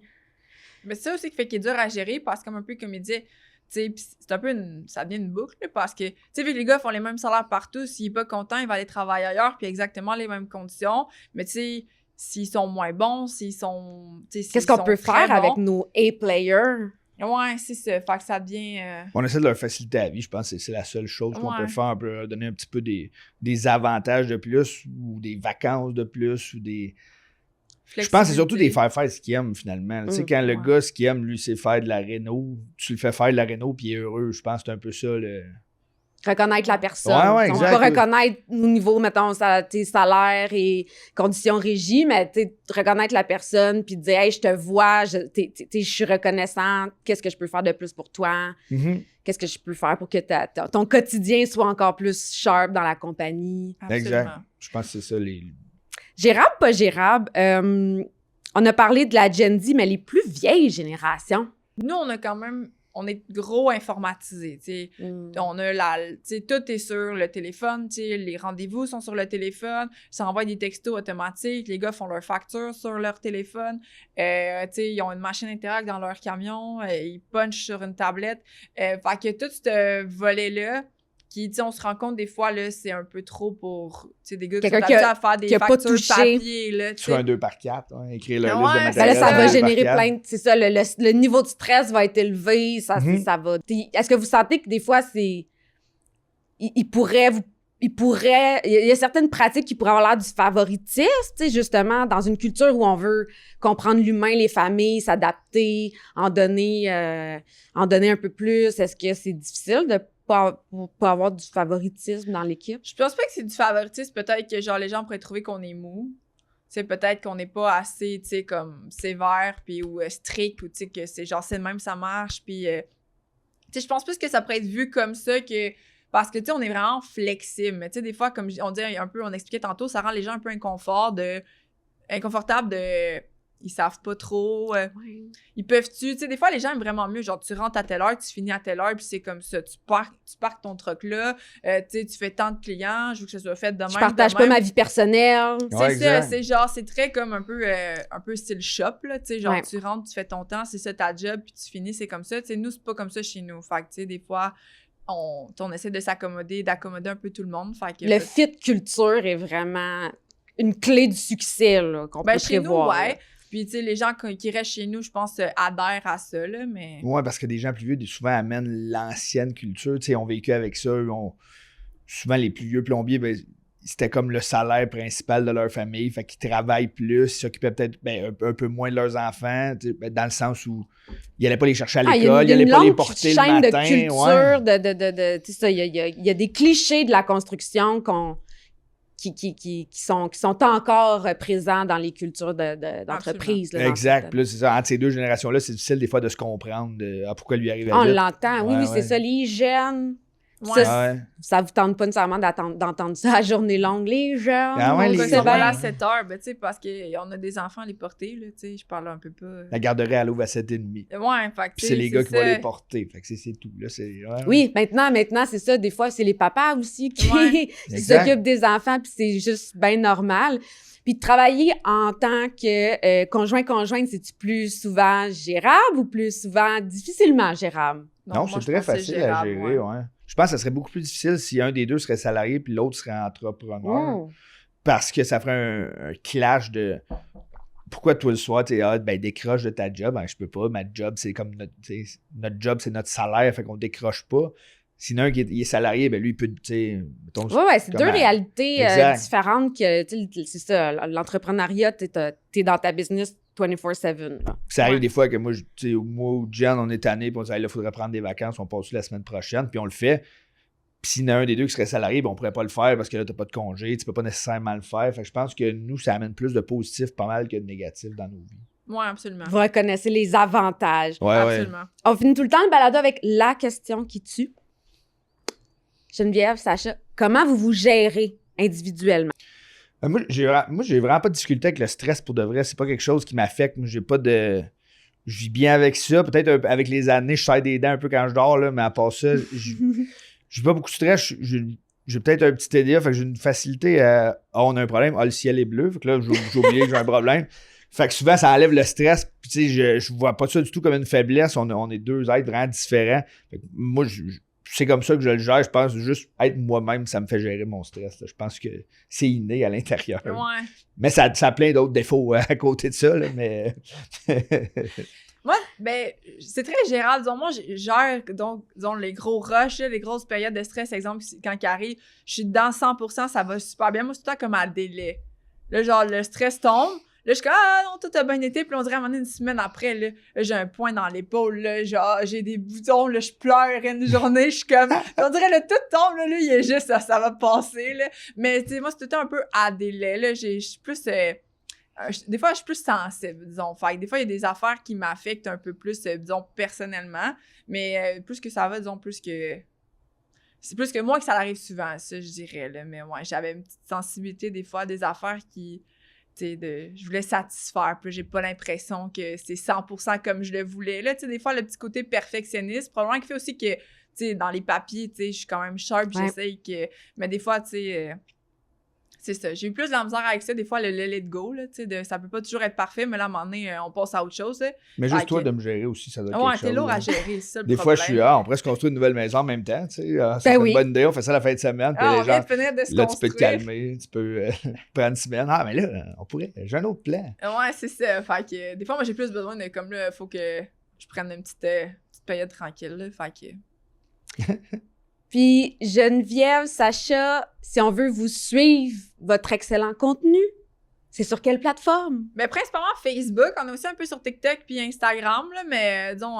Mais c'est ça aussi qui fait qu'il est dur à gérer, parce que, comme un peu comme il disait, tu sais, c'est un peu ça devient une boucle, là, parce que, tu sais, vu que les gars font les mêmes salaires partout, s'il est pas content, il va aller travailler ailleurs, puis exactement les mêmes conditions. Mais, tu sais, s'ils sont moins bons, s'ils sont... Qu'est-ce qu'on peut faire avec nos A-players? Ouais, c'est ça. Fait que ça devient... On essaie de leur faciliter la vie, je pense que c'est la seule chose qu'on peut faire. On peut leur donner un petit peu des avantages de plus ou des vacances de plus ou des... Je pense que c'est surtout des faire ce qu'ils aiment, finalement. Tu sais, quand le gars, ce qu'il aime, lui, c'est faire de la réno, tu le fais faire de la réno puis il est heureux. Je pense que c'est un peu ça, le... Reconnaître la personne. Ouais, on exact. peut pas reconnaître au niveau, mettons, tes salaires et conditions régies, mais reconnaître la personne puis dire « Hey, je te vois, je suis reconnaissant, qu'est-ce que je peux faire de plus pour toi? Qu'est-ce que je peux faire pour que ton quotidien soit encore plus sharp dans la compagnie? » Exact. Je pense que c'est ça, les... Gérable, pas gérable, on a parlé de la Gen Z, mais les plus vieilles générations. Nous, on est gros informatisés, tu sais. On a tu sais, tout est sur le téléphone, tu sais, les rendez-vous sont sur le téléphone, ça envoie des textos automatiques, les gars font leurs factures sur leur téléphone, tu sais, ils ont une machine Interact dans leur camion, ils punchent sur une tablette. Fait que tout ce volet-là, qui, tu sais, on se rend compte des fois, là, c'est un peu trop pour, tu sais, des gars qui sont habitués à faire des factures papier, là, tu sais. Sur un 2x4, hein, écrire le liste de Ben matériel. là, ça va générer plein de... C'est ça, le niveau de stress va être élevé, ça va... Est-ce que vous sentez que des fois, c'est... Il y a certaines pratiques qui pourraient avoir l'air du favoritisme, tu sais, justement, dans une culture où on veut comprendre l'humain, les familles, s'adapter, en donner un peu plus. Est-ce que c'est difficile de pas avoir du favoritisme dans l'équipe? Je pense pas que c'est du favoritisme. Peut-être que, genre, les gens pourraient trouver qu'on est mou. Tu sais, peut-être qu'on n'est pas assez, tu sais, comme sévère, puis ou strict, ou tu sais, que c'est genre, c'est de même, ça marche, puis... tu sais, je pense plus que ça pourrait être vu comme ça que... Parce que, tu sais, on est vraiment flexible. Mais, tu sais, des fois, comme on dit un peu, on expliquait tantôt, ça rend les gens un peu inconfortables de... Ils savent pas trop. Ils peuvent-tu... Tu sais, des fois, les gens aiment vraiment mieux. Genre, tu rentres à telle heure, tu finis à telle heure, puis c'est comme ça. Tu parques ton truck là. Tu sais, tu fais tant de clients. Je veux que ça soit fait de même. Je partage pas ma vie personnelle. C'est ça. C'est genre, c'est très comme un peu style shop, là. Tu sais, genre, tu rentres, tu fais ton temps, c'est ça ta job, puis tu finis, c'est comme ça. Tu sais, nous, c'est pas comme ça chez nous. Fait que, tu sais, des fois... On essaie de d'accommoder un peu tout le monde. Fait que, le fit culture est vraiment une clé du succès là, qu'on peut chez prévoir. Nous, ouais. Puis, tu sais, les gens qui restent chez nous, je pense, adhèrent à ça, là, mais... Ouais, parce que des gens plus vieux, souvent, amènent l'ancienne culture. Tu sais, on vécu avec ça. Souvent, les plus vieux plombiers, ben, c'était comme le salaire principal de leur famille. Fait qu'ils travaillent plus, ils s'occupaient peut-être un peu moins de leurs enfants, dans le sens où ils n'allaient pas les chercher à l'école, ils n'allaient pas les porter le matin. Il y a une culture tu sais, il y a des clichés de la construction qui sont encore présents dans les cultures d'entreprise. Là, exact. Puis là, c'est ça. Entre ces deux générations-là, c'est difficile des fois de se comprendre pourquoi lui arrive on vite. l'entend. Oui, c'est ça. Les jeunes... Ça vous tente pas nécessairement d'entendre ça à journée longue, les jeunes. C'est bien à 7 heures, ben, tu sais, parce qu'on a des enfants à les porter, là, tu sais, je parle un peu pas. La garderie, elle ouvre à 7h30. Ouais, fait que, c'est les gars qui vont les porter, fait que c'est tout, là, Oui, maintenant, c'est ça, des fois, c'est les papas aussi qui s'occupent des enfants, puis c'est juste bien normal. Puis de travailler en tant que conjointe, c'est-tu plus souvent gérable ou plus souvent difficilement gérable? Non, c'est très facile à gérer, ouais. Je pense que ça serait beaucoup plus difficile si un des deux serait salarié puis l'autre serait entrepreneur. Parce que ça ferait un clash de pourquoi toi le soir, tu es décroche de ta job. Ben, je peux pas, ma job, c'est comme notre job, c'est notre salaire, fait qu'on décroche pas. Sinon, un qui est salarié, ben lui, il peut, c'est deux réalités différentes que, c'est ça, l'entrepreneuriat, t'es dans ta business 24/7. Ça arrive des fois que moi ou Jen, on est tanné, puis on dit, il faudrait prendre des vacances, on passe la semaine prochaine, puis on le fait. Puis s'il y en a un des deux qui serait salarié, ben on pourrait pas le faire parce que là, t'as pas de congé, tu peux pas nécessairement le faire. Fait que je pense que nous, ça amène plus de positif pas mal que de négatif dans nos vies. Oui, absolument. Vous reconnaissez les avantages. Ouais, absolument. On finit tout le temps le balado avec la question qui tue. Geneviève, Sacha, comment vous gérez individuellement? Moi, j'ai vraiment pas de difficulté avec le stress pour de vrai. C'est pas quelque chose qui m'affecte. Moi, j'ai pas de je vis bien avec ça. Peut-être avec les années, je serre des dents un peu quand je dors, là, mais à part ça, j'ai pas beaucoup de stress. J'ai peut-être un petit TDA, fait que j'ai une facilité à on a un problème, le ciel est bleu. Fait que là, j'ai oublié que j'ai un problème. Fait que souvent, ça enlève le stress. Puis tu sais, je vois pas ça du tout comme une faiblesse. On est deux êtres vraiment différents. Fait que moi, c'est comme ça que je le gère. Je pense juste être moi-même, ça me fait gérer mon stress. Là. Je pense que c'est inné à l'intérieur. Ouais. Mais ça a plein d'autres défauts à côté de ça. Là, mais... Moi, ben, c'est très gérable. Disons, moi, je gère, donc, disons, les gros rushs, les grosses périodes de stress, exemple, quand il arrive, je suis dedans 100%, ça va super bien. Moi, c'est tout le temps comme à délai. Là, genre, le stress tombe. Là, je suis comme, ah non, tout a bien été. Puis on dirait à un moment donné, une semaine après, là, j'ai un point dans l'épaule, là, genre, j'ai des boutons, là, je pleure une journée, je suis comme, on dirait, le tout tombe, là, il est juste, ça va passer, là. Mais, tu sais, moi, c'est tout le temps un peu à délai, là. Je suis plus, des fois, je suis plus sensible, disons. Fait que des fois, il y a des affaires qui m'affectent un peu plus, disons, personnellement. Mais plus que ça va, disons, c'est plus que moi que ça arrive souvent, ça, je dirais, là. Mais ouais, j'avais une petite sensibilité, des fois, à des affaires qui... je voulais satisfaire, puis j'ai pas l'impression que c'est 100% comme je le voulais. Là, des fois, le petit côté perfectionniste, probablement qui fait aussi que, dans les papiers, je suis quand même sharp, j'essaye que... Mais des fois, c'est ça. J'ai eu plus de la misère avec ça, des fois, le let it go, là, ça peut pas toujours être parfait, mais là, à un moment donné, on passe à autre chose, là. Mais juste toi, de me gérer aussi, ça doit être quelque chose. Ouais, t'es lourd à gérer, c'est ça le des problème. fois, je suis, on pourrait se construire une nouvelle maison en même temps, tu sais. C'est une bonne idée, on fait ça la fin de semaine, puis les gens, là, tu peux te calmer, tu peux prendre une semaine. Ah, mais là, on pourrait, j'ai un autre plan. Ouais, c'est ça. Fait que, des fois, moi, j'ai plus besoin de, comme là, il faut que je prenne une petite période tranquille, là, fait que... Puis Geneviève, Sacha, si on veut vous suivre votre excellent contenu, c'est sur quelle plateforme? Mais principalement Facebook. On est aussi un peu sur TikTok puis Instagram, là, mais disons,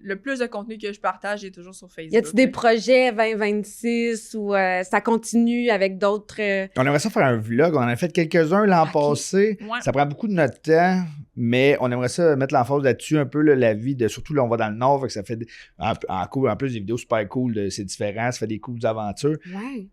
le plus de contenu que je partage est toujours sur Facebook. Y a-t-il des projets 2026 ou ça continue avec d'autres... On aimerait ça faire un vlog. On en a fait quelques-uns l'an passé. Ouais. Ça prend beaucoup de notre temps, mais on aimerait ça mettre l'emphase là-dessus un peu, là, la vie de... Surtout, là, on va dans le Nord, fait que ça fait en plus des vidéos super cool, c'est différent, ça fait des cool aventures. Ouais.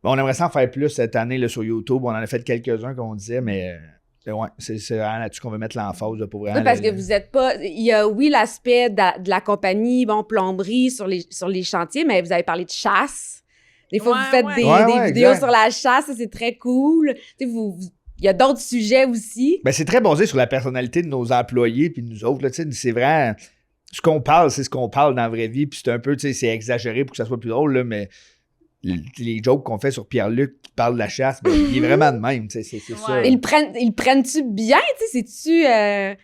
On aimerait ça en faire plus cette année là, sur YouTube. On en a fait quelques-uns qu'on disait, mais ouais, c'est vraiment là-dessus qu'on veut mettre l'emphase pour vraiment. Oui, parce que vous n'êtes pas. Il y a, oui, l'aspect de la compagnie, plomberie sur les chantiers, mais vous avez parlé de chasse. Des fois, vous faites des vidéos sur la chasse, c'est très cool. Tu sais, il y a d'autres sujets aussi. Ben, c'est très basé sur la personnalité de nos employés puis de nous autres. Là, c'est vraiment. Ce qu'on parle, c'est ce qu'on parle dans la vraie vie. Puis c'est un peu, tu sais, c'est exagéré pour que ça soit plus drôle, là, mais. Les jokes qu'on fait sur Pierre-Luc qui parle de la chasse, ben, il est vraiment de même, c'est ça. Ils prennent-tu bien, tu sais,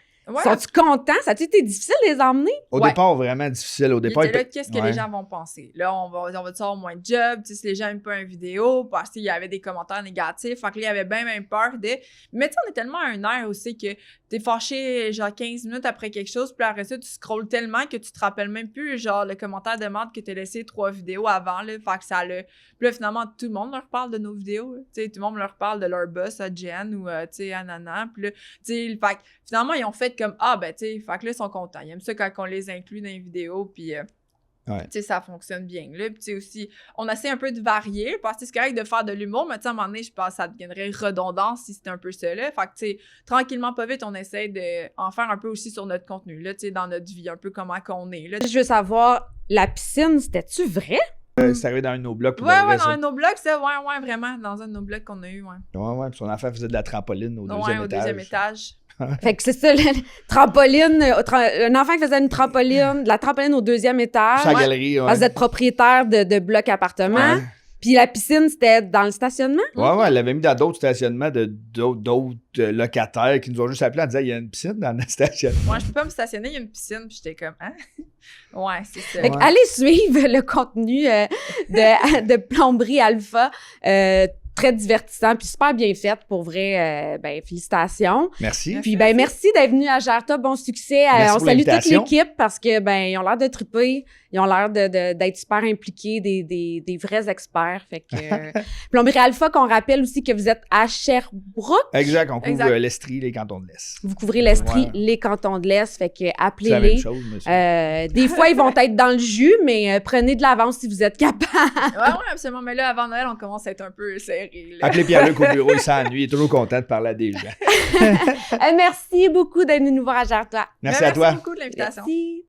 sont-tu contents? Ça a-tu été difficile de les emmener? Au départ, vraiment difficile. Au départ, qu'est-ce que les gens vont penser? Là, on va avoir moins de job, si les gens n'aiment pas une vidéo, parce qu'il y avait des commentaires négatifs, fait que là, il y avait bien peur de... Mais tu sais, on est tellement à un air aussi que t'es fâché genre 15 minutes après quelque chose, puis après ça, tu scrolles tellement que tu te rappelles même plus, genre, le commentaire de merde que t'as laissé 3 vidéos avant, là, fait que ça le... Puis là, finalement, tout le monde leur parle de nos vidéos, tu sais, tout le monde leur parle de leur boss à Jen ou, tu sais, à Nana, puis là, tu sais, fait que finalement, ils ont fait comme, ah, ben, tu sais, fait que là, ils sont contents. Ils aiment ça quand on les inclut dans les vidéos, puis... tu sais, ça fonctionne bien, là. Puis, tu sais, aussi, on essaie un peu de varier, parce que c'est correct de faire de l'humour, mais tu sais, à un moment donné, je pense que ça deviendrait redondant si c'était un peu ça, là. Fait que, tu sais, tranquillement, pas vite, on essaie d'en faire un peu aussi sur notre contenu, là, tu sais, dans notre vie, un peu comment qu'on est, là. Je veux savoir, la piscine, c'était-tu vrai? C'est arrivé dans un de nos blogs. Ouais, dans un de nos blogs, ça, ouais, vraiment, dans un de nos blogs qu'on a eu, ouais. Ouais, puis son enfant faisait de la trampoline au deuxième étage. Fait que c'est ça, trampoline, un enfant qui faisait une trampoline, de la trampoline au 2e étage. Sa galerie, ouais. Vous êtes propriétaire de blocs appartements. Ouais. Puis la piscine, c'était dans le stationnement? Ouais, elle l'avait mis dans d'autres stationnements d'autres locataires qui nous ont juste appelé en disant il y a une piscine dans notre stationnement. Ouais, je peux pas me stationner, il y a une piscine, puis j'étais comme, hein? Ouais, c'est ça. Fait que allez suivre le contenu de Plomberie Alpha. Très divertissant puis super bien fait pour vrai. Félicitations. Merci. Puis merci d'être venu à Gerta. Bon succès. On salue toute l'équipe parce que ils ont l'air de triper. Ils ont l'air d'être super impliqués, des vrais experts. Fait que Plomberie Alpha, qu'on rappelle aussi que vous êtes à Sherbrooke. Exact, on couvre l'Estrie, les cantons de l'Est. Vous couvrez l'Estrie, les cantons de l'Est. Fait que C'est la appelez-les. même chose, monsieur. Des fois, ils vont être dans le jus, mais prenez de l'avance si vous êtes capable. Ouais, absolument. Mais là, avant Noël, on commence à être un peu serré. Là. Appelez Pierre-Luc au bureau, il s'ennuie, il est toujours content de parler à des gens. Merci beaucoup d'être venu nous voir à Gère-toi. Merci à toi. Merci beaucoup de l'invitation. Merci.